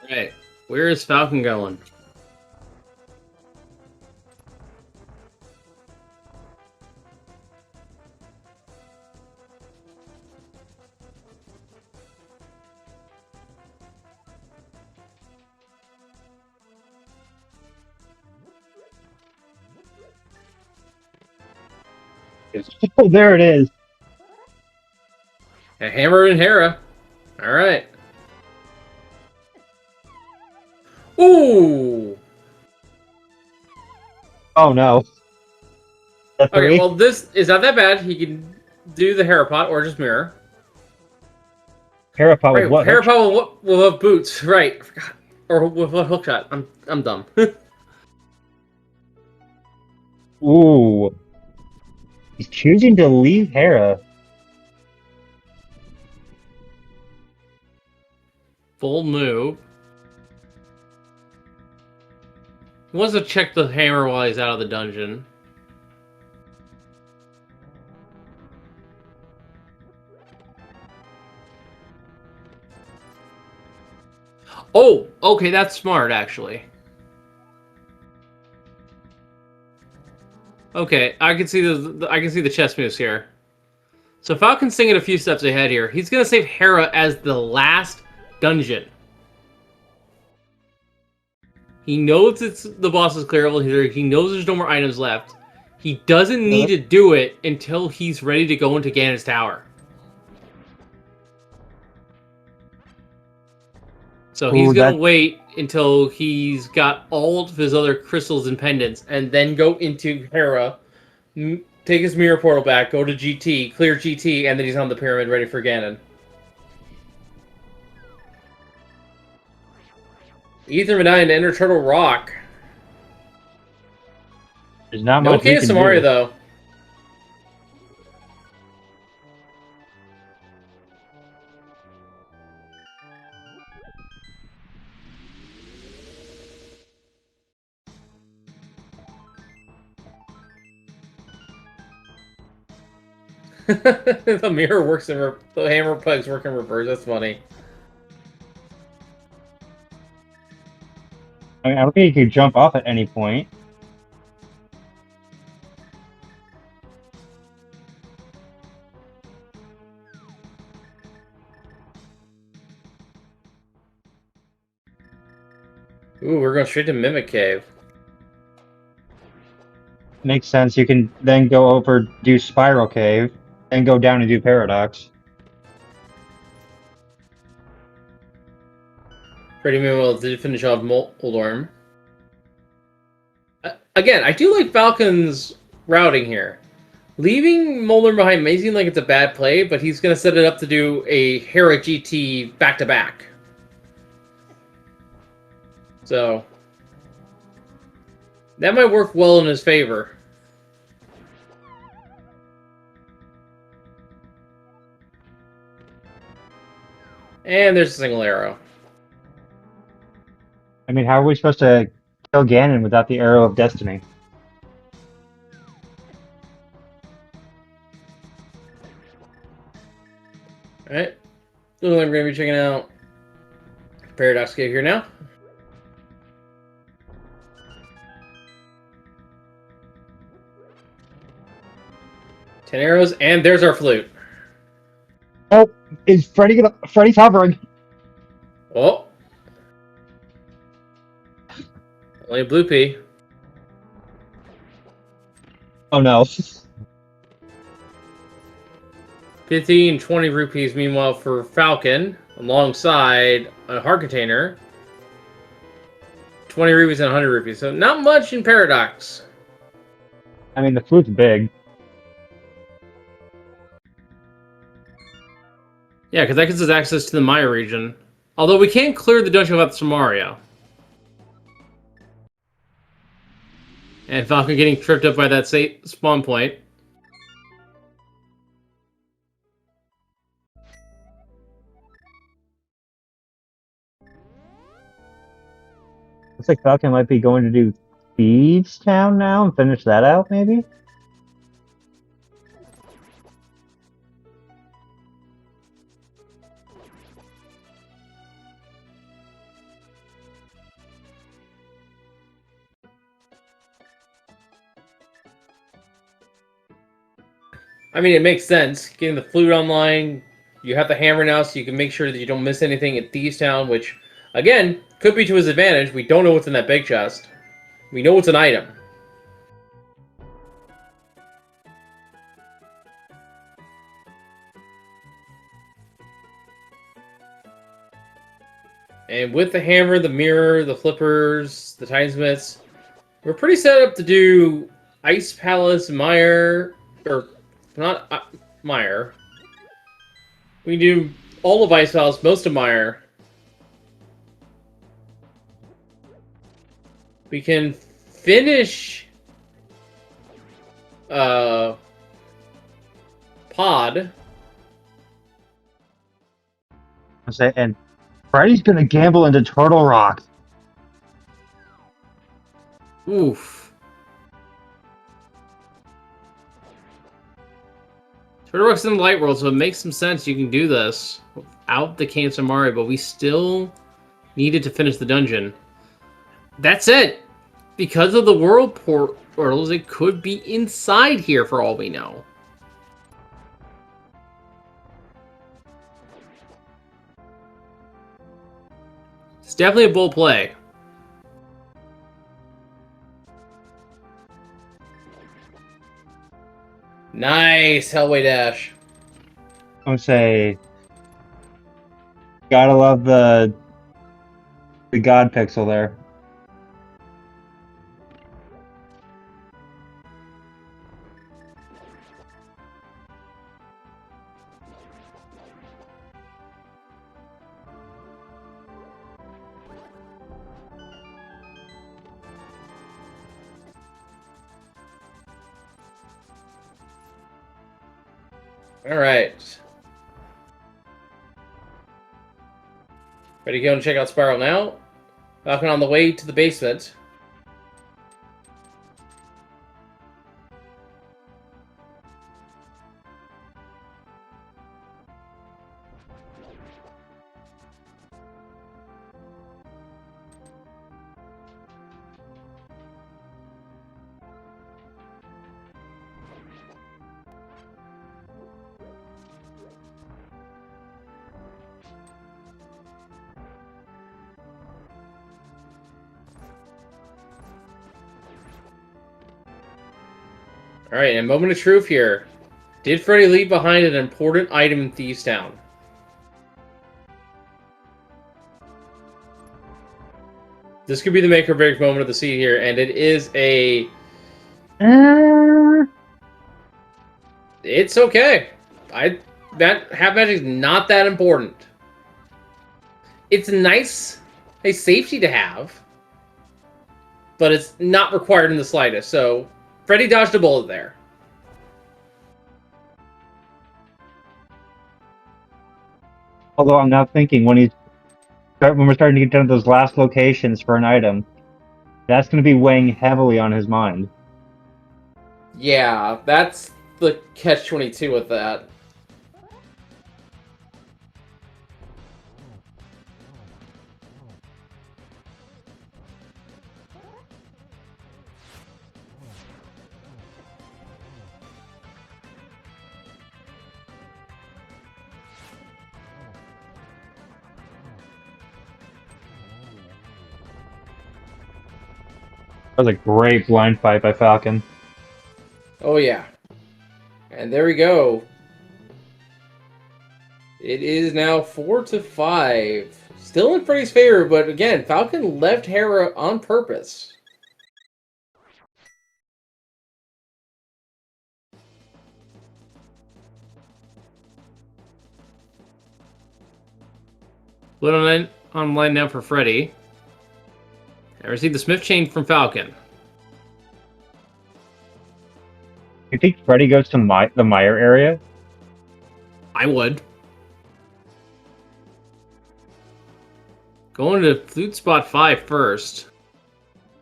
Right. Where is Falcon going? Oh, there it is. A hammer and Hera. Alright. Ooh! Oh no. The Okay, three? well, this is not that bad. He can do the Harapot or just mirror. Parapod with Right, what? Harapot will have boots. Right, I forgot. Or with a hook shot. I'm dumb. Ooh. He's choosing to leave Hera. Full move. He wants to check the hammer while he's out of the dungeon. Oh, okay, that's smart, actually. Okay, I can see the chess moves here. So Falcon's thinking a few steps ahead here. He's gonna save Hera as the last dungeon. He knows the boss is clearable here. He knows there's no more items left. He doesn't need to do it until he's ready to go into Ganon's tower. So he's Ooh, gonna that wait until he's got all of his other crystals and pendants, and then go into Hera, take his mirror portal back, go to GT, clear GT, and then he's on the pyramid ready for Ganon. Ether Medallion to enter Turtle Rock. there's not No much we Kane can Samaria do. though. The mirror works in the hammer plugs work in reverse. That's funny. I mean, I don't think he could jump off at any point. Ooh, we're going straight to Mimic Cave. Makes sense. You can then go over, do Spiral Cave, and go down and do Paradox. Pretty well did finish off Moldorm. Again, I do like Falcon's routing here. Leaving Moldorm behind may seem like it's a bad play, but he's going to set it up to do a Hera GT back-to-back. So, that might work well in his favor. And there's a single arrow. I mean, how are we supposed to kill Ganon without the Arrow of Destiny? Alright. So I'm going to be checking out Paradox Cave here now. Ten arrows, and there's our flute. Oh, is Freddy gonna? Freddy's hovering. Oh. Only a blue pea. Oh no. 50 and 20 rupees, meanwhile, for Falcon, alongside a heart container. 20 rupees and 100 rupees. So not much in Paradox. I mean, the flute's big. Yeah, because that gives us access to the Maya region. Although we can't clear the dungeon without Samaria. And Falcon getting tripped up by that spawn point. Looks like Falcon might be going to do Thieves Town now and finish that out, maybe? I mean, it makes sense. Getting the flute online, you have the hammer now, so you can make sure that you don't miss anything at Thieves Town, which, again, could be to his advantage. We don't know what's in that big chest. We know it's an item. And with the hammer, the mirror, the flippers, the timesmiths, we're pretty set up to do, Ice Palace, Mire, or not Mire. We do all of Ice Palace, most of Mire. We can finish Pod. And Freddy's gonna gamble into Turtle Rock. Oof. Turtle Rock's in the Light World, so it makes some sense you can do this without the Cancer Mario, but we still needed to finish the dungeon. That's it! Because of the world portals, it could be inside here for all we know. It's definitely a bold play. Nice Hellway Dash. I would say, gotta love the God pixel there. All right. Ready to go and check out Spiral now? Falcon on the way to the basement. All right, and a moment of truth here. Did Freddy leave behind an important item in Thieves Town? This could be the make or break moment of the scene here, and it is a... It's okay. That half magic is not that important. It's nice, a safety to have, but it's not required in the slightest. So Freddy dodged a bullet there. Although I'm now thinking when we're starting to get down to those last locations for an item, that's going to be weighing heavily on his mind. Yeah, that's the catch-22 with that. That was a great blind fight by Falcon. Oh, yeah. And there we go. It is now 4-5. Still in Freddy's favor, but again, Falcon left Hera on purpose. Split online now for Freddy. I received the Smith chain from Falcon. You think Freddy goes to the Mire area? I would. Going to Flute Spot 5 first.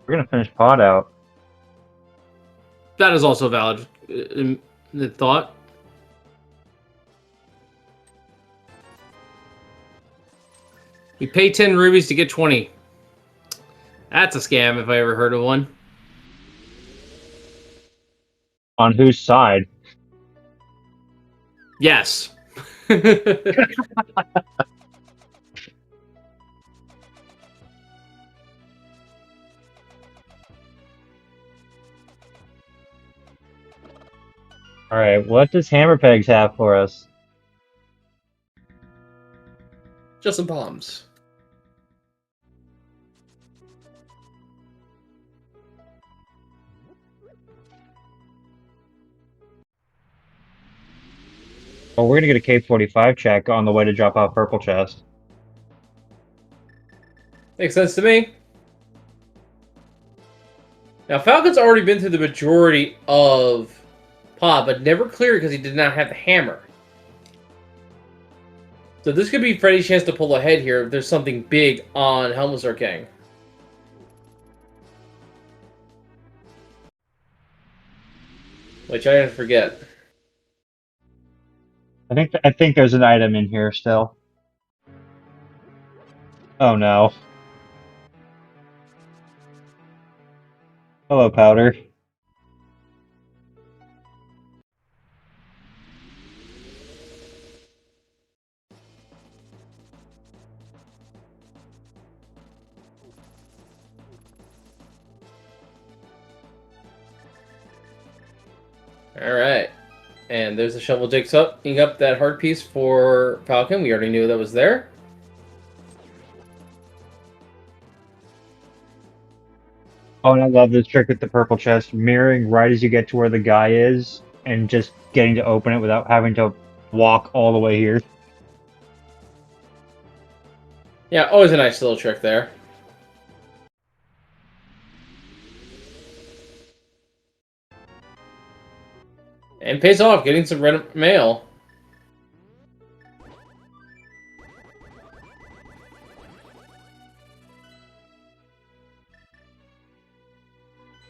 We're going to finish Pod out. That is also valid the thought. We pay 10 rubies to get 20. That's a scam if I ever heard of one. On whose side? Yes. Alright, what does Hammerpegs have for us? Just some bombs. Well, we're gonna get a K-45 check on the way to drop off purple chest. Makes sense to me. Now, Falcon's already been through the majority of Pod, but never cleared because he did not have the hammer. So this could be Freddy's chance to pull ahead here if there's something big on Helmsley King. Which I didn't forget. I think there's an item in here still. Oh no. Hello, Powder. Alright. And there's the shovel digging up that hard piece for Falcon. We already knew that was there. Oh, and I love this trick with the purple chest, mirroring right as you get to where the guy is, and just getting to open it without having to walk all the way here. Yeah, always a nice little trick there. And pays off, getting some red mail.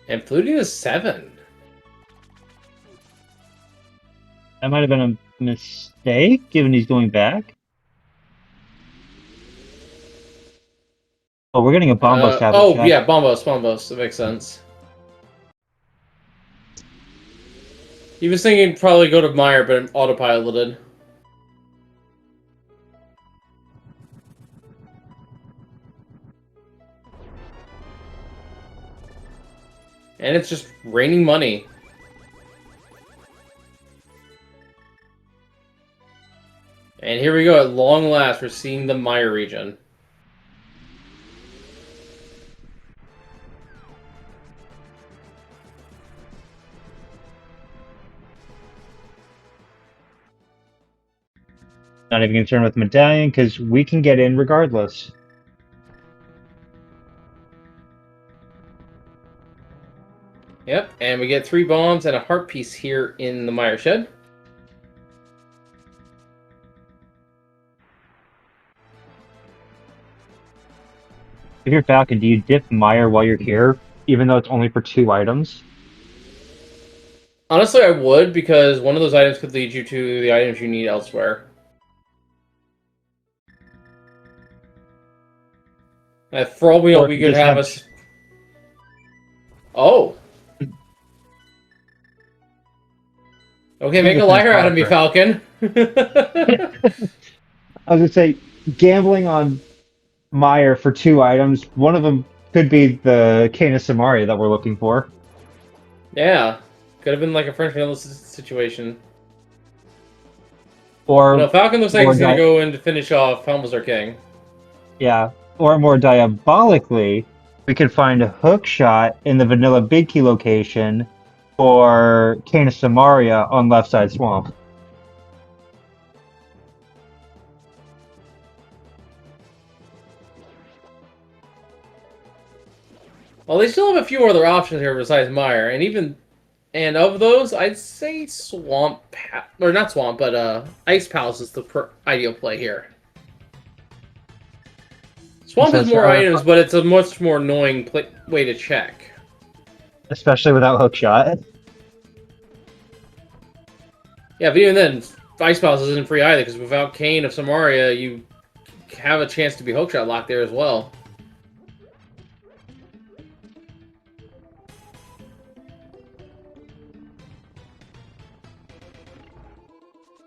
And Flutie is 7. That might have been a mistake, given he's going back. Oh, we're getting a Bombos tablet. Oh, check. yeah, Bombos. That makes sense. He was thinking probably go to Meyer, but autopiloted. And it's just raining money. And here we go, at long last, we're seeing the Meyer region. Not even concerned with Medallion, because we can get in regardless. Yep, and we get 3 bombs and a heart piece here in the Meyer shed. If you're Falcon, do you dip Meyer while you're here, even though it's only for 2 items? Honestly, I would, because one of those items could lead you to the items you need elsewhere. For all we know, we could have us... Oh! Okay, make a liar out of me, Falcon. I was gonna say, gambling on Meyer for 2 items, one of them could be the Cane of Samaria that we're looking for. Yeah. Could have been like a French vanilla situation. Or no, Falcon looks like he's going to go in to finish off Helmsley King. Yeah. Or more diabolically, we could find a hook shot in the Vanilla Big Key location for Cane of Samaria on Left Side Swamp. Well, they still have a few other options here besides Meyer, and of those, I'd say Swamp, or not Swamp, but Ice Palace is the ideal play here. Swamp has more items, but it's a much more annoying way to check. Especially without hookshot. Yeah, but even then, Ice Palace isn't free either, because without Cane of Samaria, you have a chance to be hookshot locked there as well.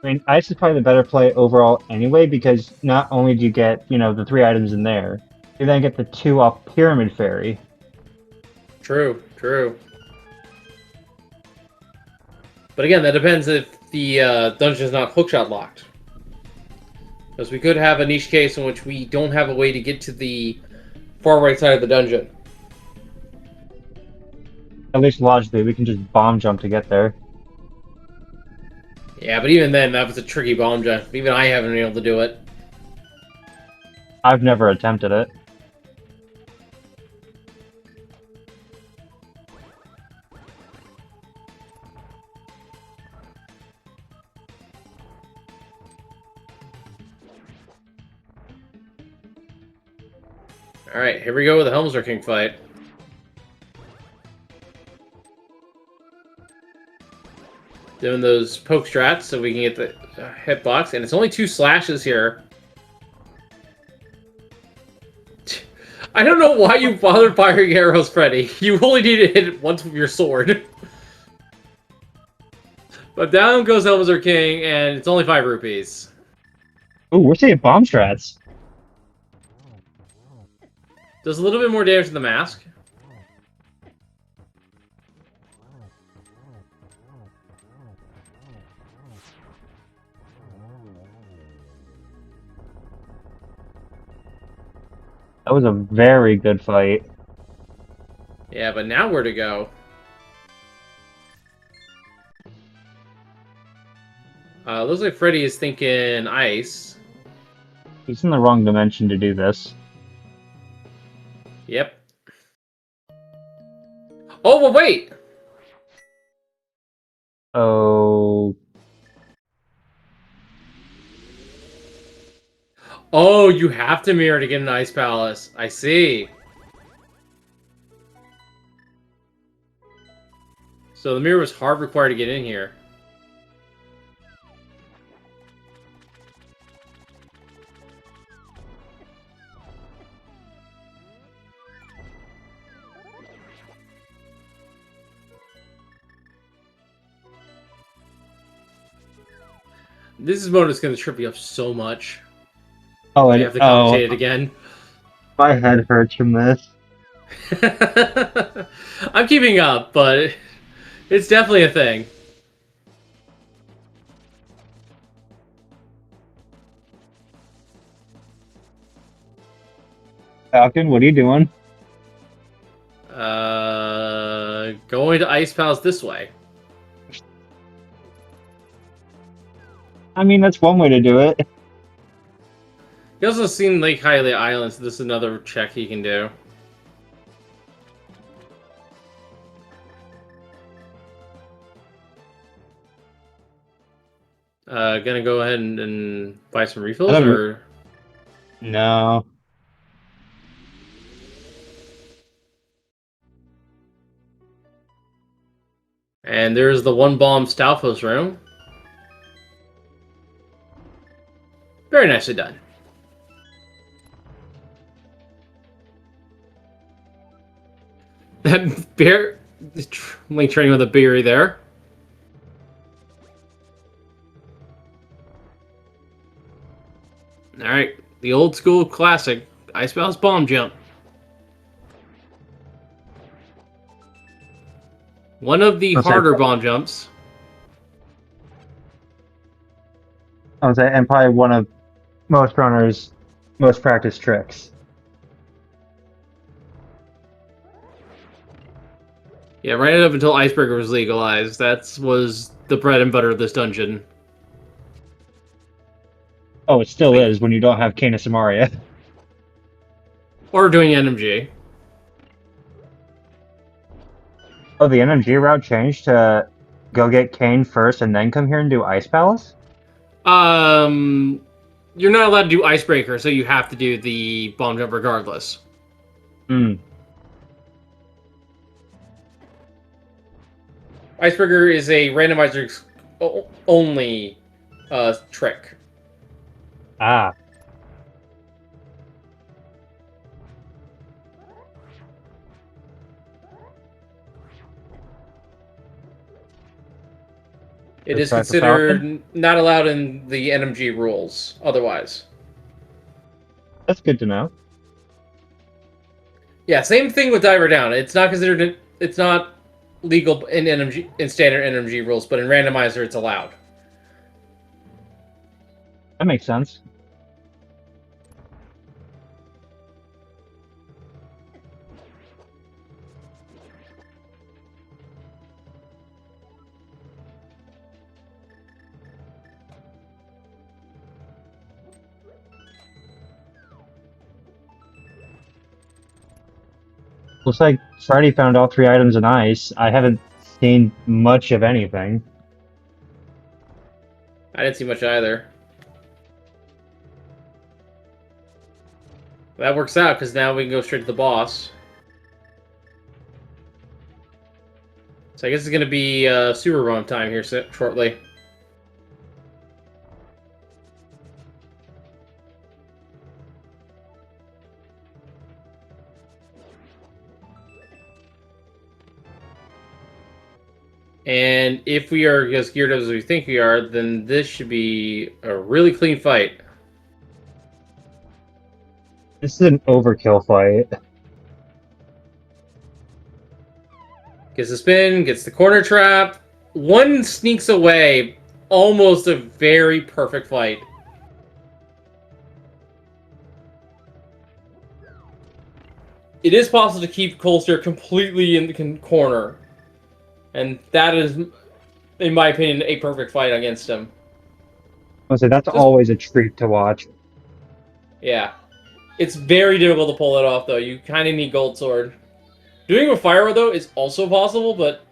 I mean, Ice is probably the better play overall anyway, because not only do you get, you know, the 3 items in there, you then get the 2 off Pyramid Fairy. True, true. But again, that depends if the dungeon is not hookshot locked. Because we could have a niche case in which we don't have a way to get to the far right side of the dungeon. At least logically, we can just bomb jump to get there. Yeah, but even then, that was a tricky bomb jump. Even I haven't been able to do it. I've never attempted it. Alright, here we go with the Helmsler King fight. Doing those poke strats so we can get the hitbox, and it's only 2 slashes here. I don't know why you bothered firing arrows, Freddy. You only need to hit it once with your sword. But down goes Helmsler King, and it's only 5 rupees. Ooh, we're seeing bomb strats. Does a little bit more damage to the mask. That was a very good fight. Yeah, but now where to go? Looks like Freddy is thinking ice. He's in the wrong dimension to do this. Yep. Oh, well, wait! Oh, Oh, you have to mirror to get an Ice Palace. I see. So the mirror was hard required to get in here. This bonus is going to trip you up so much. oh, I and have to commentate it again. my head hurts from this. I'm keeping up, but it's definitely a thing. Falcon, what are you doing? Going to Ice Palace this way. I mean, that's one way to do it. He also seen Lake Hylia Island, so this is another check he can do. Gonna go ahead and buy some refills, or... No. And there's the one bomb Stalfos room. Very nicely done. That bear... Link training with a berry there. Alright, the old school classic, Ice Palace bomb jump. One of the harder bomb jumps. I was and probably one of most runners' most practiced tricks. Yeah, right up until Icebreaker was legalized, that was the bread and butter of this dungeon. Oh, it still is when you don't have Canis Amaria. Or doing NMG. Oh, the NMG route changed to go get Kane first and then come here and do Ice Palace? You're not allowed to do Icebreaker, so you have to do the bomb jump regardless. Hmm. Icebreaker is a randomizer only trick. Ah. It is considered not allowed in the NMG rules, otherwise. That's good to know. Yeah, same thing with Diver Down. It's not considered... It's not legal in NMG, in standard NMG rules, but in randomizer it's allowed. That makes sense. Looks like Freddy found all 3 items in ice. I haven't seen much of anything. I didn't see much either. That works out, because now we can go straight to the boss. So I guess it's going to be super run time here shortly. And if we are as geared up as we think we are, then this should be a really clean fight. This is an overkill fight. Gets the spin, gets the corner trap. One sneaks away. Almost a very perfect fight. It is possible to keep Colster completely in the corner. And that is, in my opinion, a perfect fight against him. I'll say that's always a treat to watch. Yeah. It's very difficult to pull it off, though. You kind of need Gold Sword. Doing it with Fire, though, is also possible, but...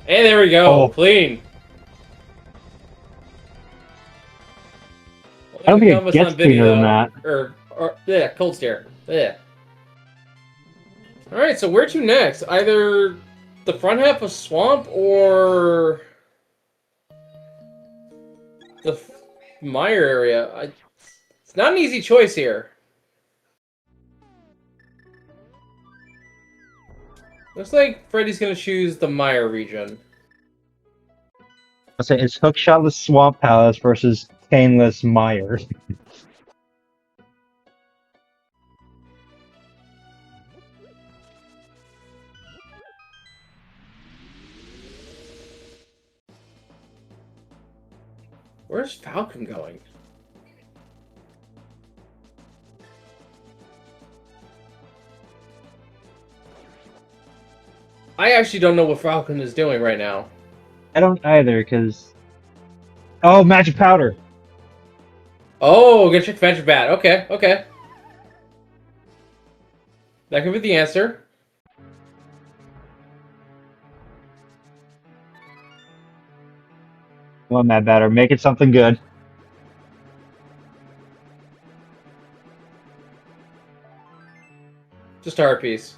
Hey, there we go. Oh. Clean. I don't think it gets cleaner than that. Yeah, Cold Stare. Yeah. Alright, so where to next? Either the front half of Swamp or the Mire area. It's not an easy choice here. Looks like Freddy's going to choose the Mire region. I'll say it's Hookshotless Swamp Palace versus Stainless Mire. Where's Falcon going? I actually don't know what Falcon is doing right now. I don't either, because... Oh, Magic Powder! Oh, gonna check Magic Bat. Okay, okay. That could be the answer. Come on, Mad Batter, make it something good. Just a heart piece.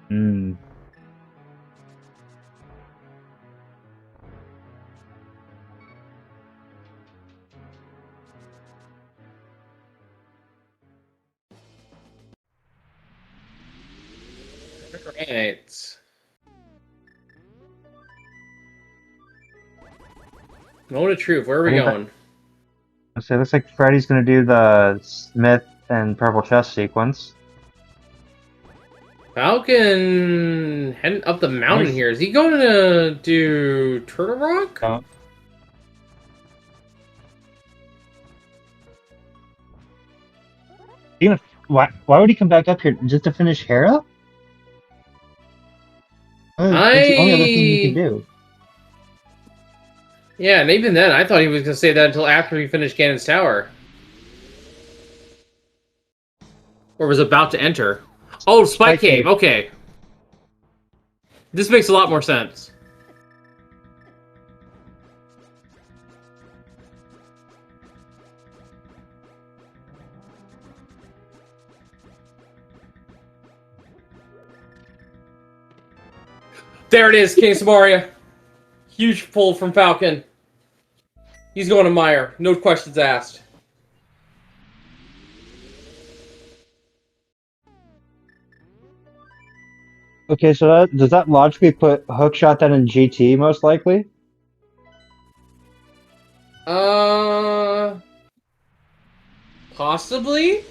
Hmm. Right. Moment of truth. Where are we going? So it looks like Freddy's gonna do the Smith and Purple Chest sequence. Falcon heading up the mountain here. Is he going to do Turtle Rock? No. Why would he come back up here just to finish Hera? That's the only other thing he can do. Yeah, and even then, I thought he was going to say that until after he finished Ganon's Tower. Or was about to enter. Oh, Spike Cave. Okay. This makes a lot more sense. There it is, King Samaria. Huge pull from Falcon. He's going to Mire. No questions asked. Okay, so does that logically put Hookshot then in GT, most likely? Possibly?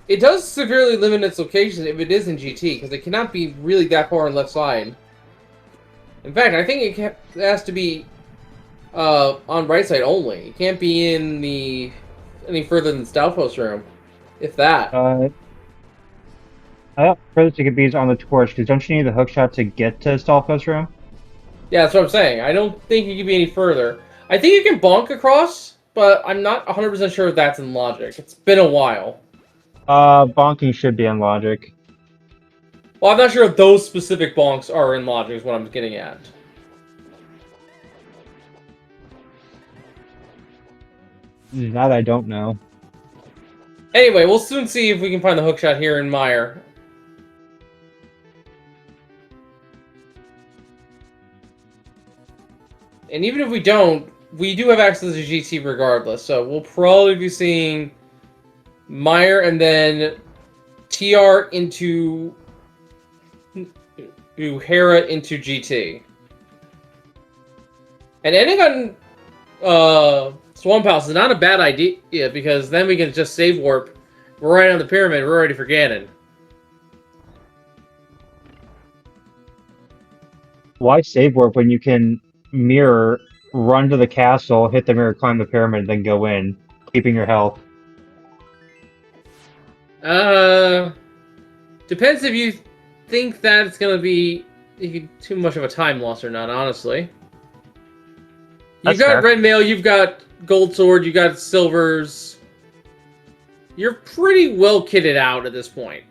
It does severely limit its location if it is in GT, because it cannot be really that far on left side. In fact, I think it has to be on right side only. It can't be in the any further than Stalfos room, if that. I thought further it could be on the torch, because don't you need the hookshot to get to Stalfos room? Yeah, that's what I'm saying. I don't think you can be any further. I think you can bonk across, but I'm not 100% sure if that's in logic. It's been a while. Bonking should be in logic. Well, I'm not sure if those specific bonks are in logic is what I'm getting at. That I don't know. Anyway, we'll soon see if we can find the hookshot here in Meyer. And even if we don't, we do have access to GT regardless, so we'll probably be seeing Meyer and then TR into Hera into GT. And ending on Swamp House is not a bad idea, because then we can just save warp. We're right on the pyramid, we're ready for Ganon. Why save warp when you can mirror, run to the castle, hit the mirror, climb the pyramid, then go in, keeping your health? Depends if you think that it's gonna be too much of a time loss or not, honestly. You've got red mail, you've got gold sword, you got silvers. You're pretty well kitted out at this point.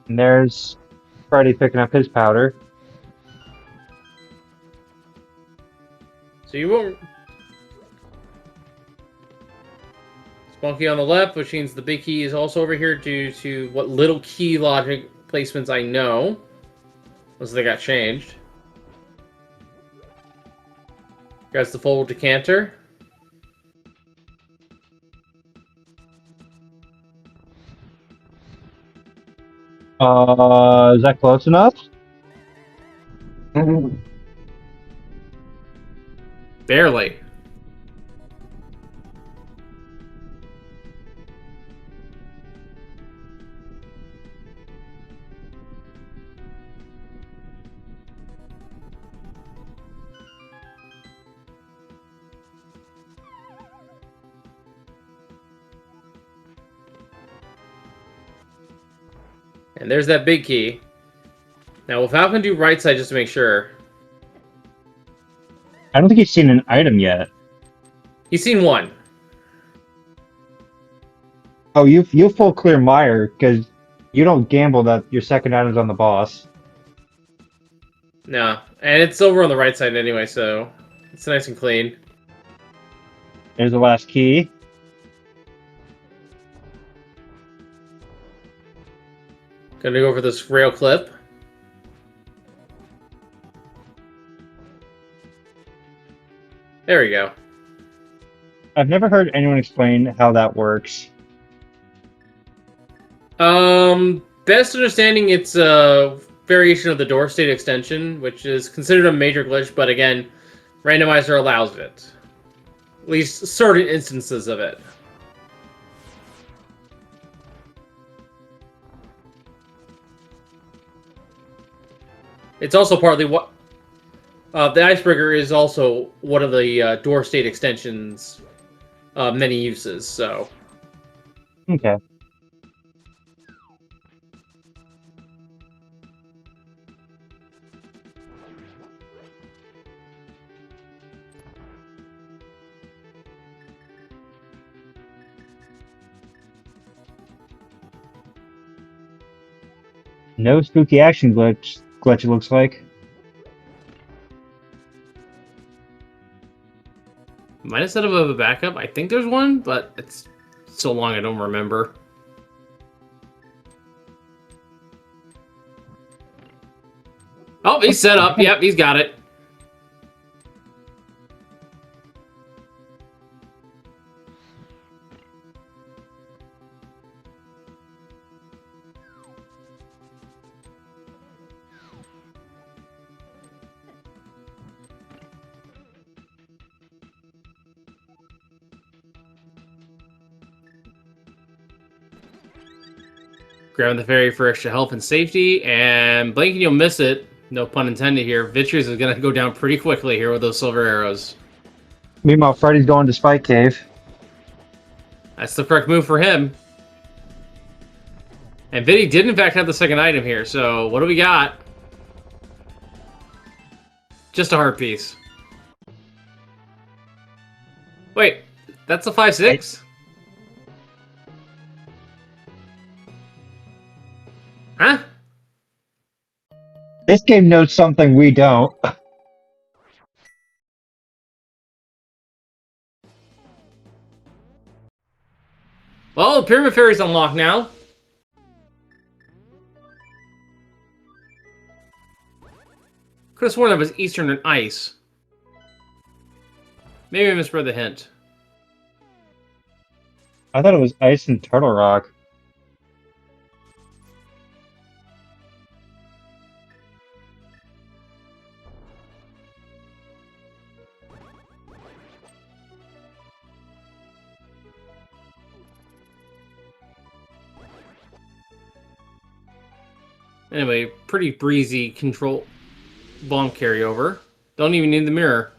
And there's Freddy picking up his powder. So you won't... Spunky on the left, which means the big key is also over here due to what little key logic placements I know. Unless they got changed. Guys, the full decanter. Is that close enough? Barely. And there's that big key. Now, will Falcon do right side just to make sure? I don't think he's seen an item yet. He's seen one. Oh, you full clear Meyer, because you don't gamble that your second item's on the boss. No. And it's over on the right side anyway, so it's nice and clean. There's the last key. Gonna go over this rail clip. There we go. I've never heard anyone explain how that works. Best understanding, it's a variation of the door state extension, which is considered a major glitch, but again, randomizer allows it. At least certain instances of it. It's also partly what... the Icebreaker is also one of the door state extensions many uses, so... Okay. No spooky action glitch, it looks like. Might have set up a backup. I think there's one, but it's so long I don't remember. Oh, he's set up. Yep, he's got it. Grabbing the fairy for extra health and safety, and blinking you'll miss it. No pun intended here. Vitreous is going to go down pretty quickly here with those silver arrows. Meanwhile, Freddy's going to Spike Cave. That's the correct move for him. And Vinny did in fact have the second item here, so what do we got? Just a heart piece. Wait, that's a 5-6? Huh? This game knows something we don't. Well, the Pyramid Fairy's unlocked now. Could have sworn that was Eastern and Ice. Maybe I misread the hint. I thought it was Ice and Turtle Rock. Anyway, pretty breezy control bomb carryover. Don't even need the mirror.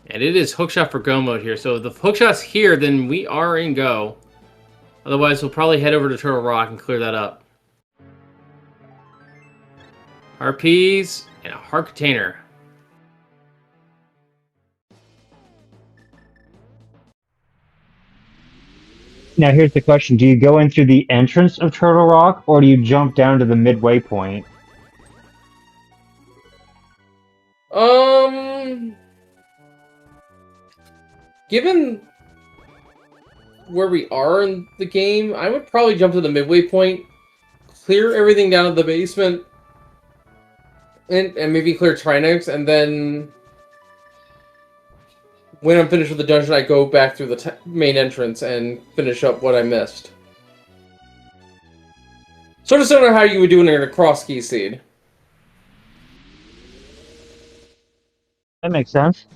And it is hookshot for go mode here. So if the hookshot's here, then we are in go. Otherwise, we'll probably head over to Turtle Rock and clear that up. Harpies and a heart container. Now here's the question. Do you go in through the entrance of Turtle Rock, or do you jump down to the midway point? Given where we are in the game, I would probably jump to the midway point, clear everything down to the basement, and maybe clear Trinex, and then when I'm finished with the dungeon, I go back through the main entrance and finish up what I missed. Sort of similar to how you would do it in a cross key seed. That makes sense.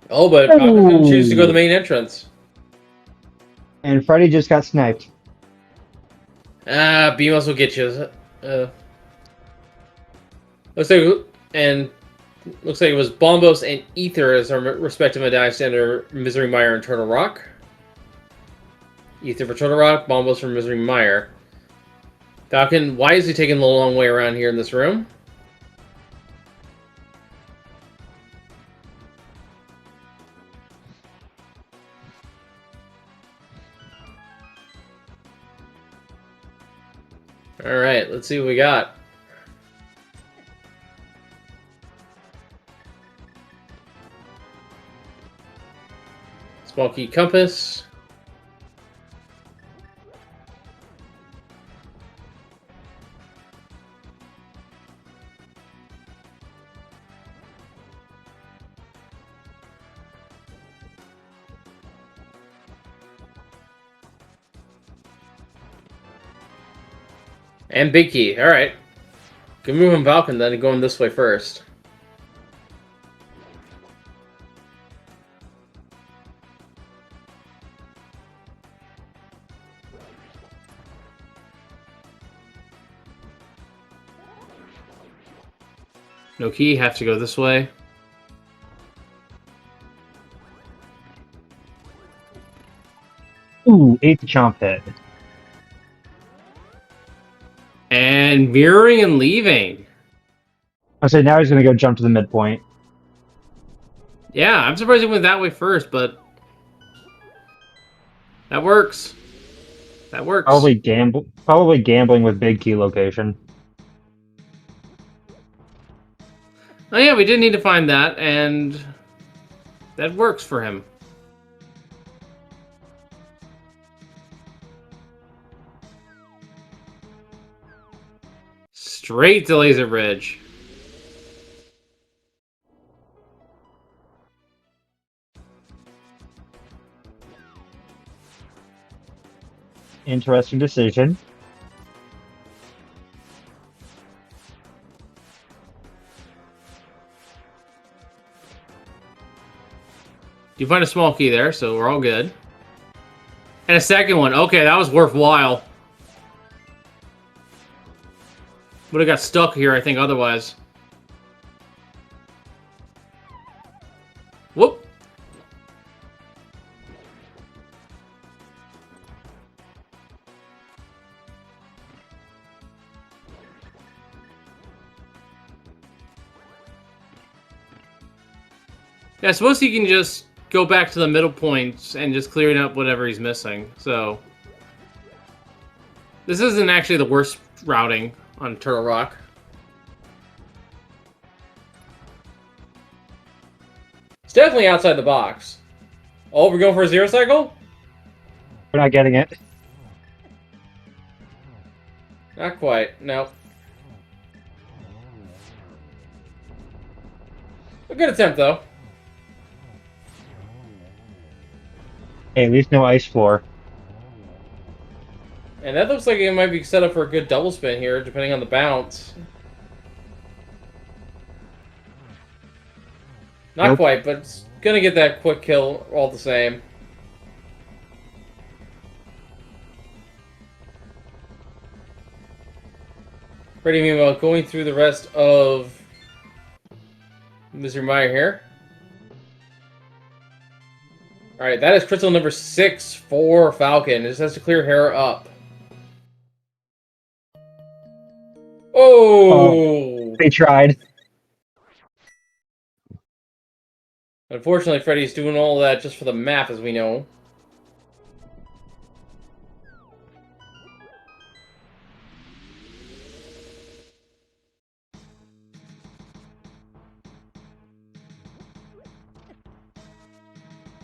Oh, but Falcon didn't choose to go to the main entrance. And Freddy just got sniped. Ah, BMOS will get you. Looks like it was Bombos and Ether as our respective medallions under Misery Mire and Turtle Rock. Ether for Turtle Rock, Bombos for Misery Mire. Falcon, why is he taking the long way around here in this room? Alright, let's see what we got. Small key compass. And big key. Alright. Good move on Falcon then, going this way first. No key, have to go this way. Ooh, ate the chomp head. And mirroring and leaving. I said now he's gonna go jump to the midpoint. Yeah, I'm surprised he went that way first, but that works. That works. Probably gambling with big key location. Oh yeah, we did need to find that, and that works for him. Straight to Laser Bridge. interesting decision. You find a small key there, so we're all good. And a second one. Okay, that was worthwhile. Would have got stuck here, I think, otherwise. Whoop. Yeah, I suppose he can just go back to the middle points and just clearing up whatever he's missing. So this isn't actually the worst routing on Turtle Rock. It's definitely outside the box. Oh, we're going for a zero cycle? We're not getting it. Not quite. No. A good attempt, though. Hey, at least no ice floor. And that looks like it might be set up for a good double spin here, depending on the bounce. Not Nope. quite, but it's gonna get that quick kill all the same. Pretty meanwhile, going through the rest of Mr. Meyer here. Alright, that is crystal number 6 for Falcon. It just has to clear Hera up. Oh! They tried. Unfortunately, Freddy's doing all that just for the map, as we know.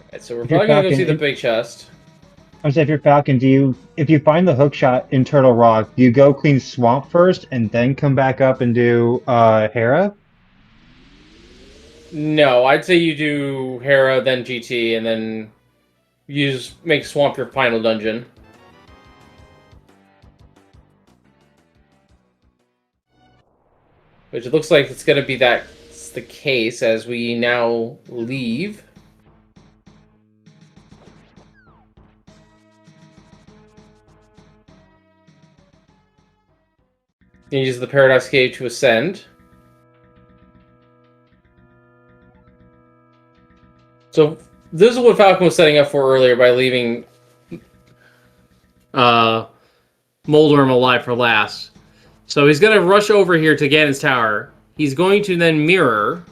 Alright, so we're probably gonna go see the big chest. I was if you're Falcon, if you find the hook shot in Turtle Rock, do you go clean Swamp first and then come back up and do Hera? No, I'd say you do Hera, then GT, and then make Swamp your final dungeon. Which it looks like it's going to be that's the case as we now leave. You use the Paradox Cave to ascend. So this is what Falcon was setting up for earlier by leaving Moldworm alive for last. So he's going to rush over here to Ganon's Tower. He's going to then mirror.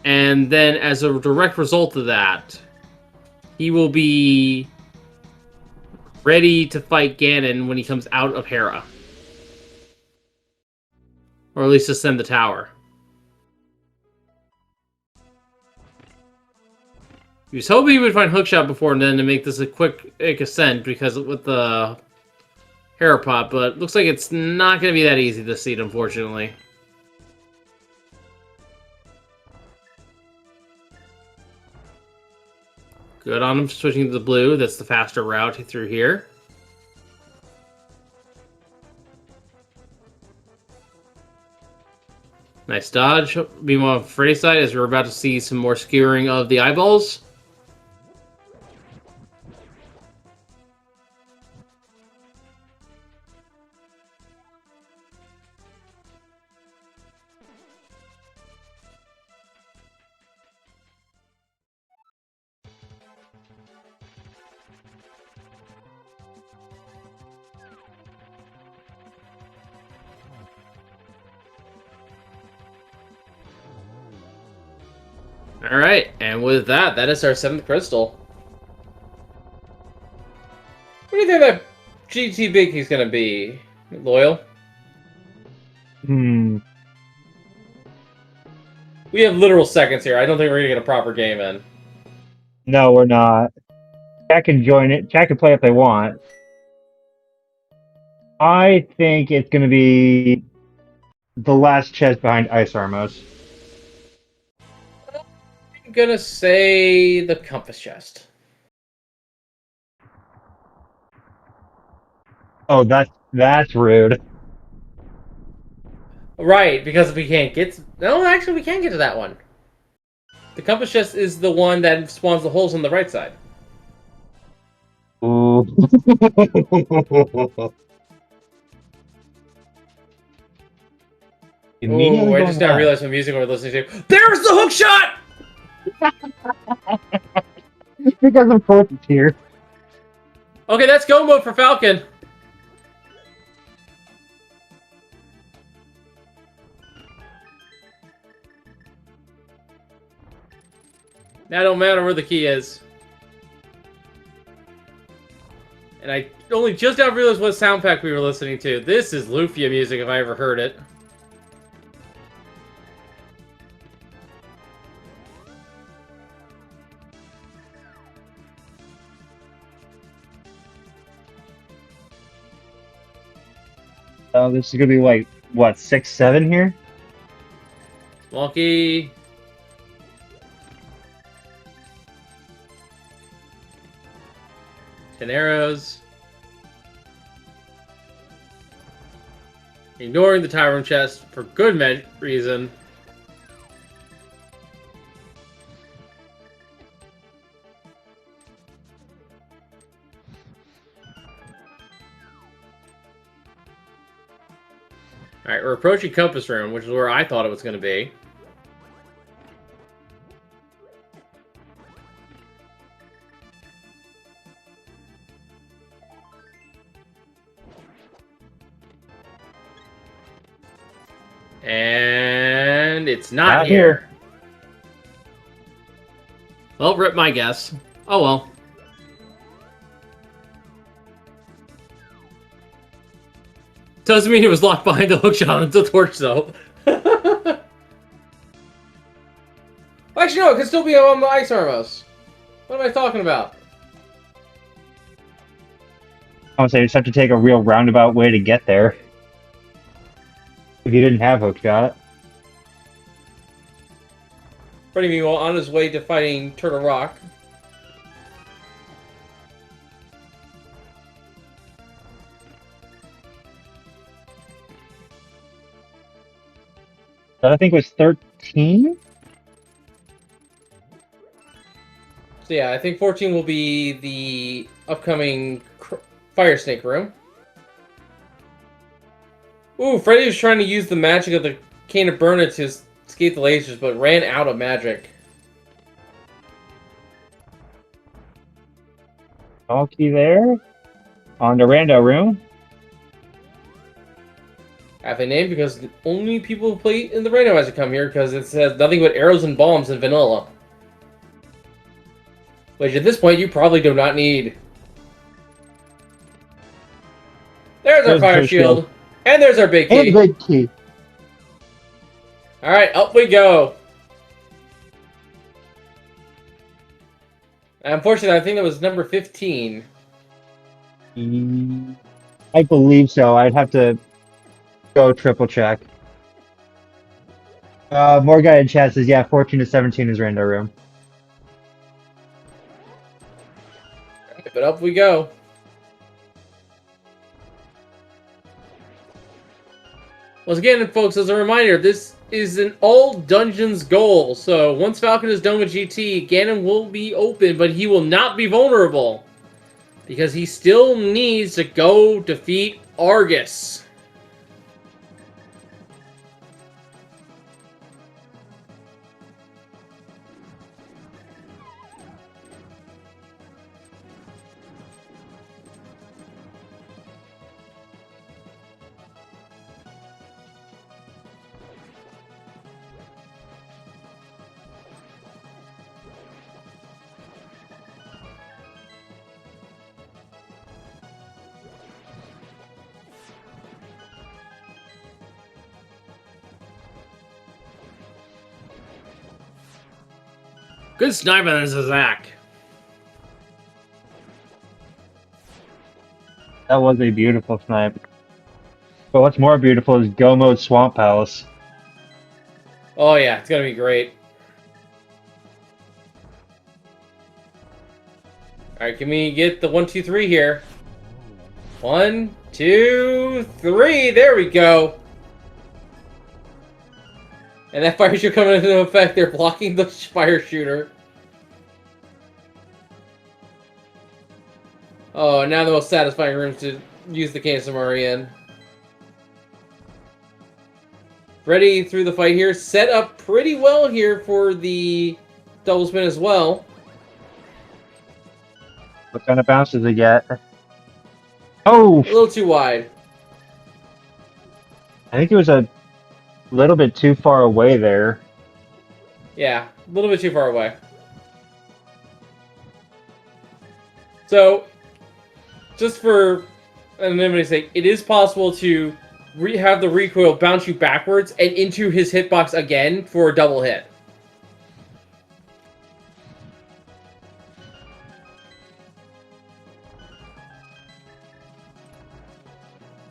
And then as a direct result of that, he will be ready to fight Ganon when he comes out of Hera. Or at least ascend the tower. He was hoping he would find Hookshot before and then to make this a quick ascent because with the Hera Pop, but looks like it's not going to be that easy this seed, unfortunately. Good on him switching to the blue. That's the faster route through here. Nice dodge. Meanwhile, on Freddy's side, as we're about to see some more skewering of the eyeballs. Alright, and with that, that is our 7th crystal. What do you think that GT Big is going to be? Loyal? Hmm. We have literal seconds here. I don't think we're going to get a proper game in. No, we're not. Chat can join it. Chat can play if they want. I think it's going to be the last chest behind Ice Armos. I'm going to say the Compass Chest. Oh, that's rude. Right, because we can't get to... No, actually, we can get to that one. The compass chest is the one that spawns the holes on the right side. Ooh. Oh, Immediately I going just now left. realized what music we're listening to. There's the hook shot! Because of course it's here. Okay, that's go mode for Falcon. Now don't matter where the key is. And I only just now realized what sound pack we were listening to. This is Lufia music if I ever heard it. Oh, this is gonna be like what 6, 7 here. Small key. 10 arrows. Ignoring the Tyrone chest for good reason. Alright, we're approaching Compass Room, which is where I thought it was going to be. And it's not here. Well, rip my guess. Oh well. Doesn't mean it was locked behind the hookshot on the torch, though. Actually, no, it could still be on the ice armos. What am I talking about? I would say you just have to take a real roundabout way to get there. If you didn't have hookshot. Freddy meanwhile on his way to fighting Turtle Rock. That I think was 13. So yeah, I think 14 will be the upcoming Fire Snake room. Ooh, Freddy was trying to use the magic of the Cane of Burna to escape the lasers, but ran out of magic. All key there. On the rando room. I have a name because only people who play in the randomizer come here because it says nothing but arrows and bombs and vanilla. Which at this point you probably do not need. There's our fire shield. And there's our big key. And big key. Alright, up we go. Unfortunately, I think that was number 15. I believe so. I'd have to go triple check. More guy in chat says, yeah, 14 to 17 is rando room. But up we go. Once again, folks, as a reminder, this is an all dungeons goal. So once Falcon is done with GT, Ganon will be open, but he will not be vulnerable. Because he still needs to go defeat Argus. Good sniper, there's a Zac. That was a beautiful snipe. But what's more beautiful is Go Mode Swamp Palace. Oh yeah, it's gonna be great. Alright, can we get the 1, 2, 3 here? 1, 2, 3. There we go. And that fire shoot coming into effect. They're blocking the fire shooter. Oh, now the most satisfying room to use the Kansamari in. Ready through the fight here. Set up pretty well here for the double spin as well. What kind of bounce does he get? Oh! A little too wide. I think he was a little bit too far away there. Yeah, a little bit too far away. So, just for anonymity's sake, it is possible to have the recoil bounce you backwards and into his hitbox again for a double hit.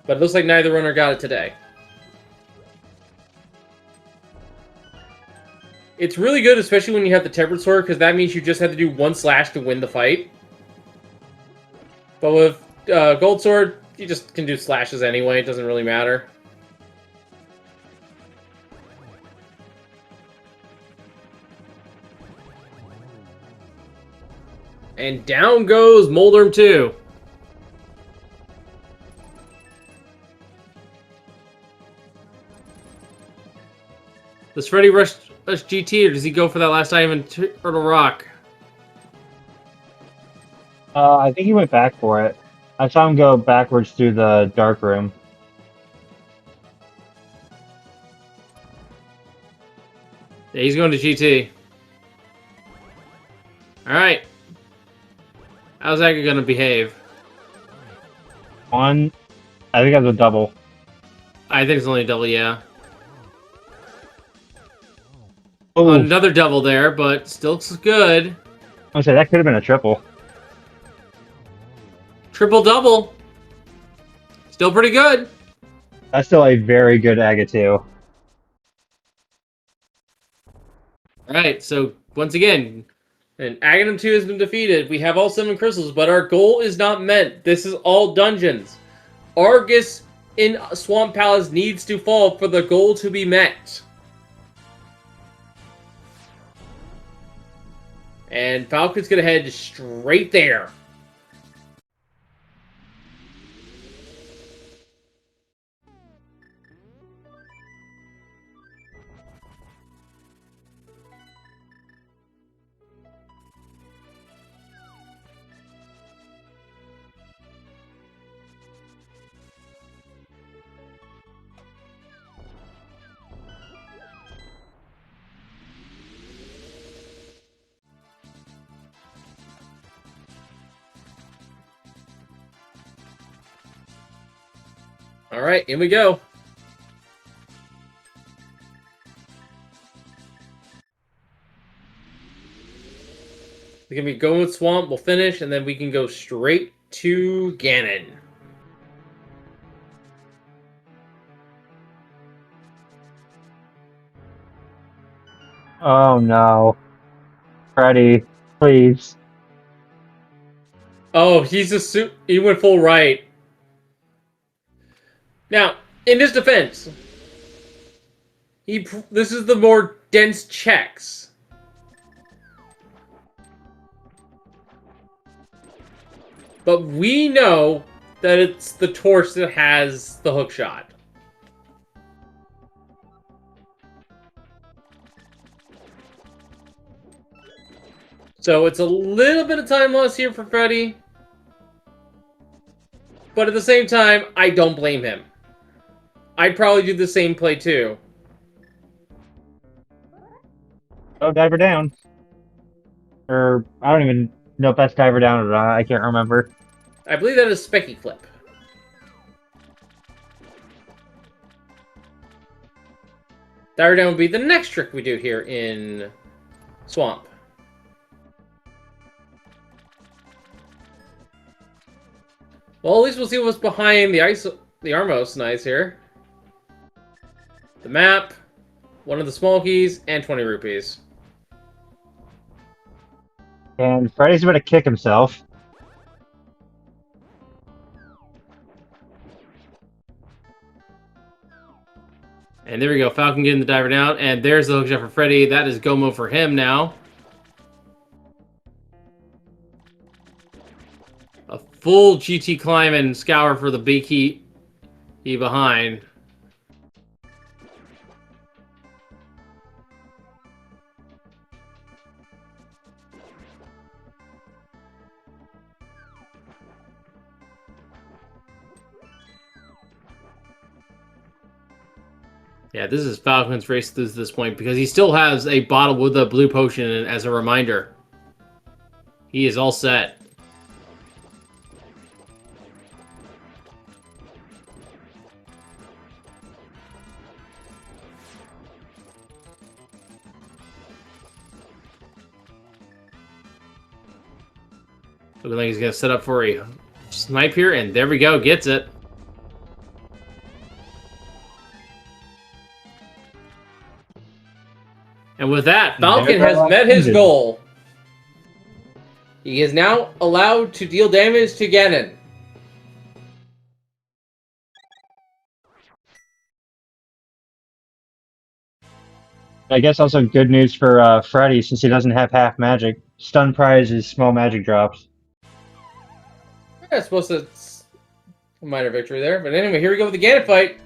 But it looks like neither runner got it today. It's really good, especially when you have the tempered sword, because that means you just have to do one slash to win the fight. But with gold sword, you just can do slashes anyway. It doesn't really matter. And down goes Moldorm 2. Does Freddy rush GT, or does he go for that last item in Turtle Rock? I think he went back for it. I saw him go backwards through the dark room. Yeah, he's going to GT. Alright. How's that going to behave? One. I think that's a double. I think it's only a double, yeah. Oh, Another double there, but still looks good. I would say that could have been a triple. Triple-double. Still pretty good. That's still a very good Agatu. Alright, so once again, and Aghanim 2 has been defeated. We have all 7 crystals, but our goal is not met. This is all dungeons. Argus in Swamp Palace needs to fall for the goal to be met. And Falcon's gonna head straight there. Alright, here we go. We're gonna be going with Swamp, we'll finish, and then we can go straight to Ganon. Oh no. Freddy, please. Oh, he went full right. Now, in his defense, this is the more dense checks. But we know that it's the torch that has the hook shot. So it's a little bit of time loss here for Freddy. But at the same time, I don't blame him. I'd probably do the same play too. Oh, diver down. Or, I don't even know if that's diver down or not. I can't remember. I believe that is Specky Flip. Diver down would be the next trick we do here in Swamp. Well, at least we'll see what's behind the Armos Nice here. The map, one of the small keys, and 20 rupees. And Freddy's gonna kick himself. And there we go. Falcon getting the diver down. And there's the hook shot for Freddy. That is go-mo for him now. A full GT climb and scour for the beaky behind. Yeah, this is Falcon's race to this point because he still has a bottle with a blue potion in it as a reminder. He is all set. Looking like he's going to set up for a snipe here, and there we go, gets it. And with that, Falcon has met his goal. He is now allowed to deal damage to Ganon. I guess also good news for Freddy since he doesn't have half magic. Stun prize is small magic drops. I suppose it's a minor victory there. But anyway, here we go with the Ganon fight.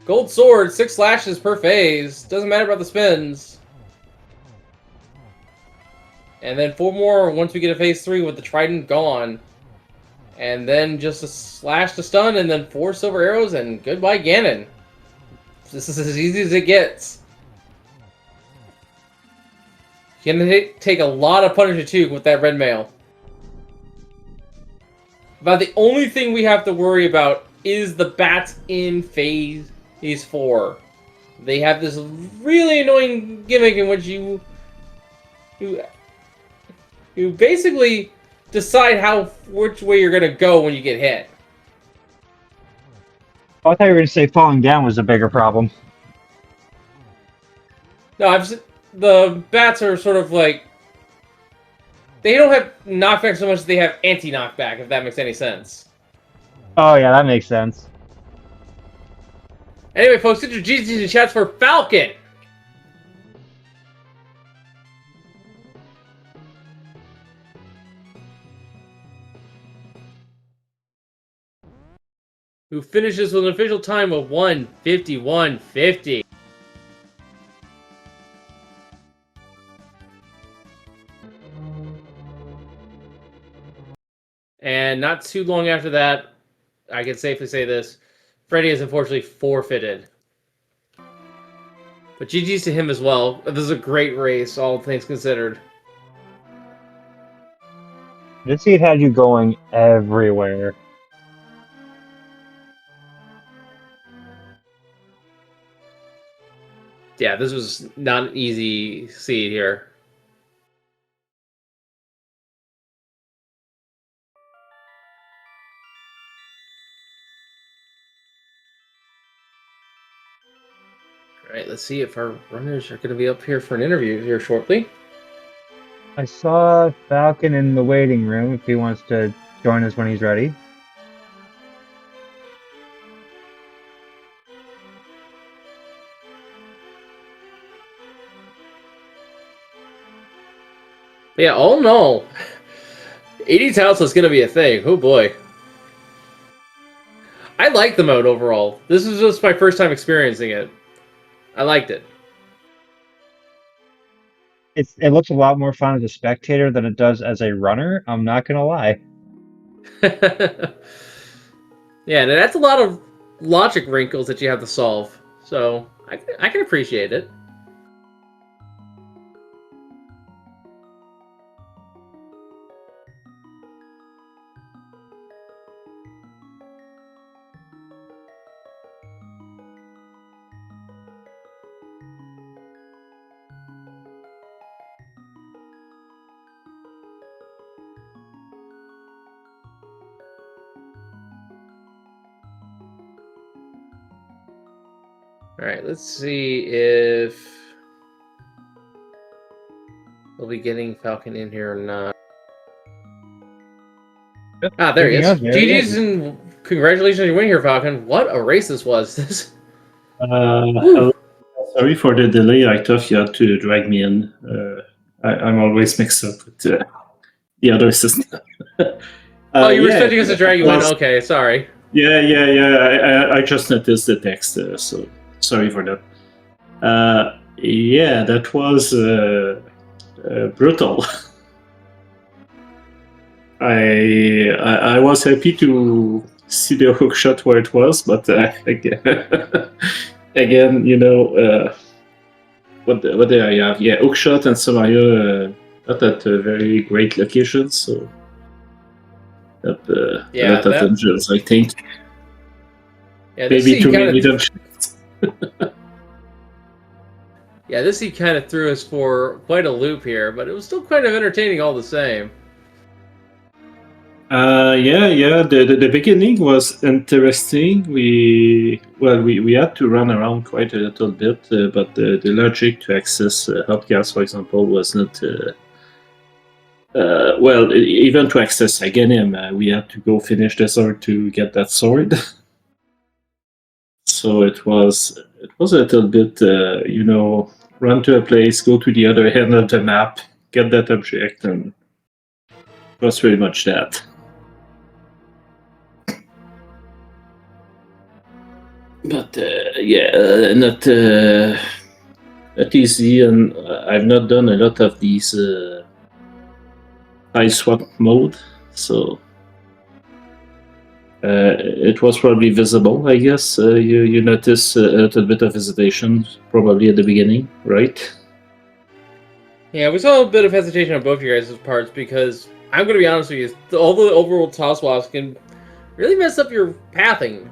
Gold sword, 6 slashes per phase. Doesn't matter about the spins. And then 4 more once we get a phase 3 with the trident gone. And then just a slash to stun, and then 4 silver arrows, and goodbye Ganon. This is as easy as it gets. You're gonna take a lot of punishment too with that red mail. About the only thing we have to worry about is the bats in phase 4. They have this really annoying gimmick in which you basically decide which way you're gonna go when you get hit. Oh, I thought you were going to say falling down was a bigger problem. No, the bats are sort of like, they don't have knockback so much as they have anti-knockback, if that makes any sense. Oh yeah, that makes sense. Anyway, folks, get your GGs and chats for Falcon! Who finishes with an official time of 1:51.50. And not too long after that, I can safely say this, Freddy is unfortunately forfeited. But GG's to him as well. This is a great race, all things considered. I did see it had you going everywhere. Yeah, this was not an easy seed here. Alright, let's see if our runners are going to be up here for an interview here shortly. I saw Falcon in the waiting room if he wants to join us when he's ready. Yeah, all in all, 80 tiles is going to be a thing. Oh boy. I like the mode overall. This is just my first time experiencing it. I liked it. It looks a lot more fun as a spectator than it does as a runner. I'm not gonna lie. Yeah, and that's a lot of logic wrinkles that you have to solve. So I can appreciate it. Alright, let's see if we'll be getting Falcon in here or not. Ah, there he is. GG's and congratulations on your win here, Falcon. What a race this was. Whew. Sorry for the delay. I thought you had to drag me in. I'm always mixed up with the other system. Oh, you were Yeah, expecting us to drag you in? Okay, sorry. yeah. I just noticed the text, so sorry for that. Yeah, that was brutal. I was happy to see the hook shot where it was, but again, you know, what did I have? Yeah, hook shot and Samaria not at very great locations, so a Yeah, lot of that. angels, I think. Yeah, this Maybe scene too kind many of. dungeons. Yeah, this scene kind of threw us for quite a loop here, but it was still kind of entertaining all the same. Yeah. The beginning was interesting. We had to run around quite a little bit, but the logic to access hot gas, for example, was not. Well, even to access Aghanim, we had to go finish the sword to get that sword. So it was a little bit, you know, run to a place, go to the other end of the map, get that object, and it was pretty much that. But yeah, not easy, and I've not done a lot of these high swap mode, so it was probably visible. I guess you notice a little bit of hesitation probably at the beginning, right? Yeah, we saw a bit of hesitation on both your guys' parts because I'm going to be honest with you, all the overworld toss swaps can really mess up your pathing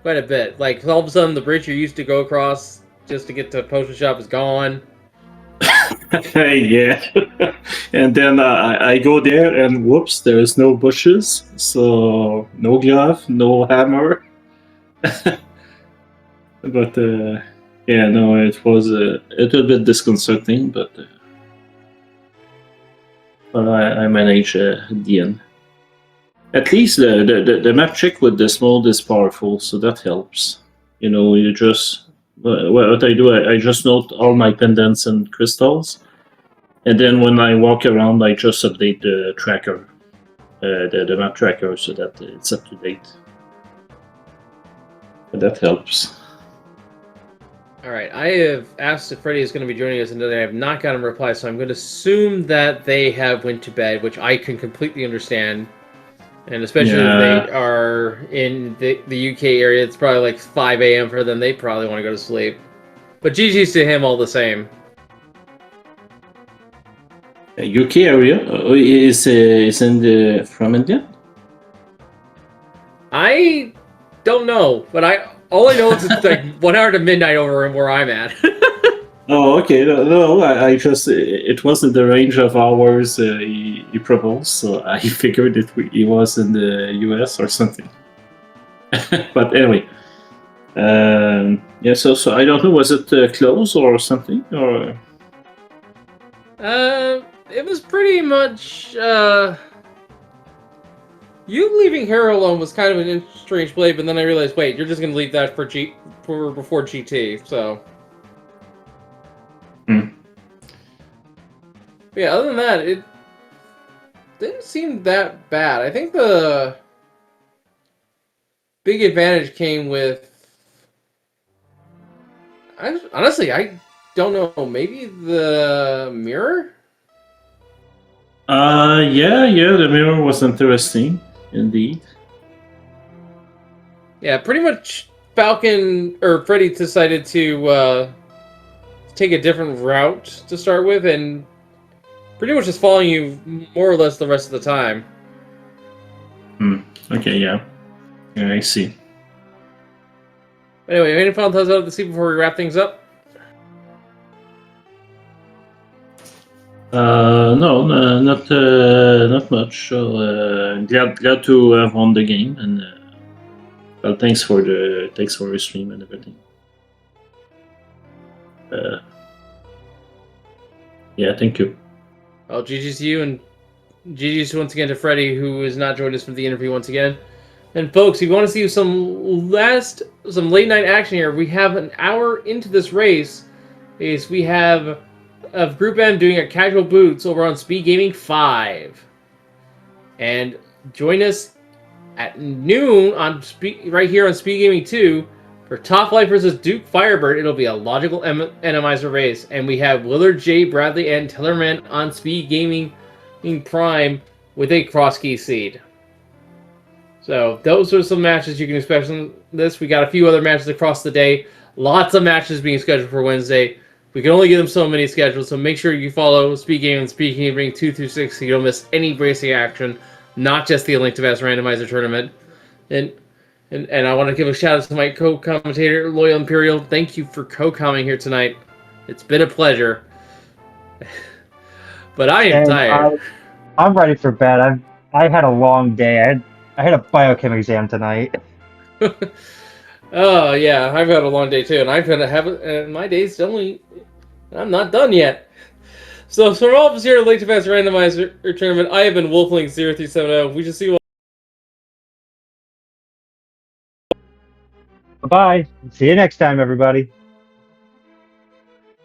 quite a bit. Like all of a sudden, the bridge you used to go across just to get to potion shop is gone. Yeah, and then I go there and whoops, there is no bushes, so no glove, no hammer. But yeah, no, it was a little bit disconcerting, but I managed at the end. At least the map check with this mode is powerful, so that helps. You know, you just what I do, I just note all my pendants and crystals, and then when I walk around, I just update the tracker, the map tracker, so that it's up to date. But that helps. All right, I have asked if Freddy is going to be joining us, and I have not gotten a reply, so I'm going to assume that they have went to bed, which I can completely understand. And especially if they are in the UK area, it's probably like 5 a.m. for them. They probably want to go to sleep. But GG's to him all the same. UK area is in the from India. I don't know, but all I know is it's like 1 hour to midnight over where I'm at. Oh, okay. No, I just it wasn't the range of hours he proposed, so I figured it was in the US or something. But anyway, yeah. So I don't know. Was it close or something or? It was pretty much you leaving Hero alone was kind of an strange play, but then I realized, wait, you're just gonna leave that for before GT, so. Yeah, other than that, it didn't seem that bad. I think the big advantage came with. Honestly, I don't know. Maybe the mirror? Yeah. The mirror was interesting, indeed. Yeah, pretty much Falcon or Freddy decided to take a different route to start with, and pretty much just following you more or less the rest of the time. Okay, yeah, I see. Anyway, any final thoughts out of the scene before we wrap things up? No, not much. So glad to have won the game, and well, thanks for your stream and everything. Yeah, thank you. Well, GG's to you, and GG's once again to Freddy, who has not joined us for the interview once again. And folks, if you want to see some late night action here, we have an hour into this race. We have of Group M doing a casual boots over on SpeedGaming 5. And join us at noon on right here on SpeedGaming 2 for Top Flight versus Duke Firebird. It'll be a logical enemizer race. And we have Willard J. Bradley and Tellerman on SpeedGaming Prime with a cross key seed. So those are some matches you can expect from this. We got a few other matches across the day. Lots of matches being scheduled for Wednesday. We can only give them so many schedules, so make sure you follow SpeedGaming and SpeedGaming 2 through 6 so you don't miss any racing action, not just the Link to Vast Randomizer Tournament. And I want to give a shout out to my co-commentator, Loyal Imperial. Thank you for co-commenting here tonight. It's been a pleasure. But I am tired. I'm ready for bed. I had a long day. I had a biochem exam tonight. Oh yeah, I've had a long day too, and I've had to have it. And my day's only. I'm not done yet. So from all of us here at Link to Vast Randomizer Tournament, I have been Wolflink0370. We shall see you. Bye-bye. See you next time, everybody.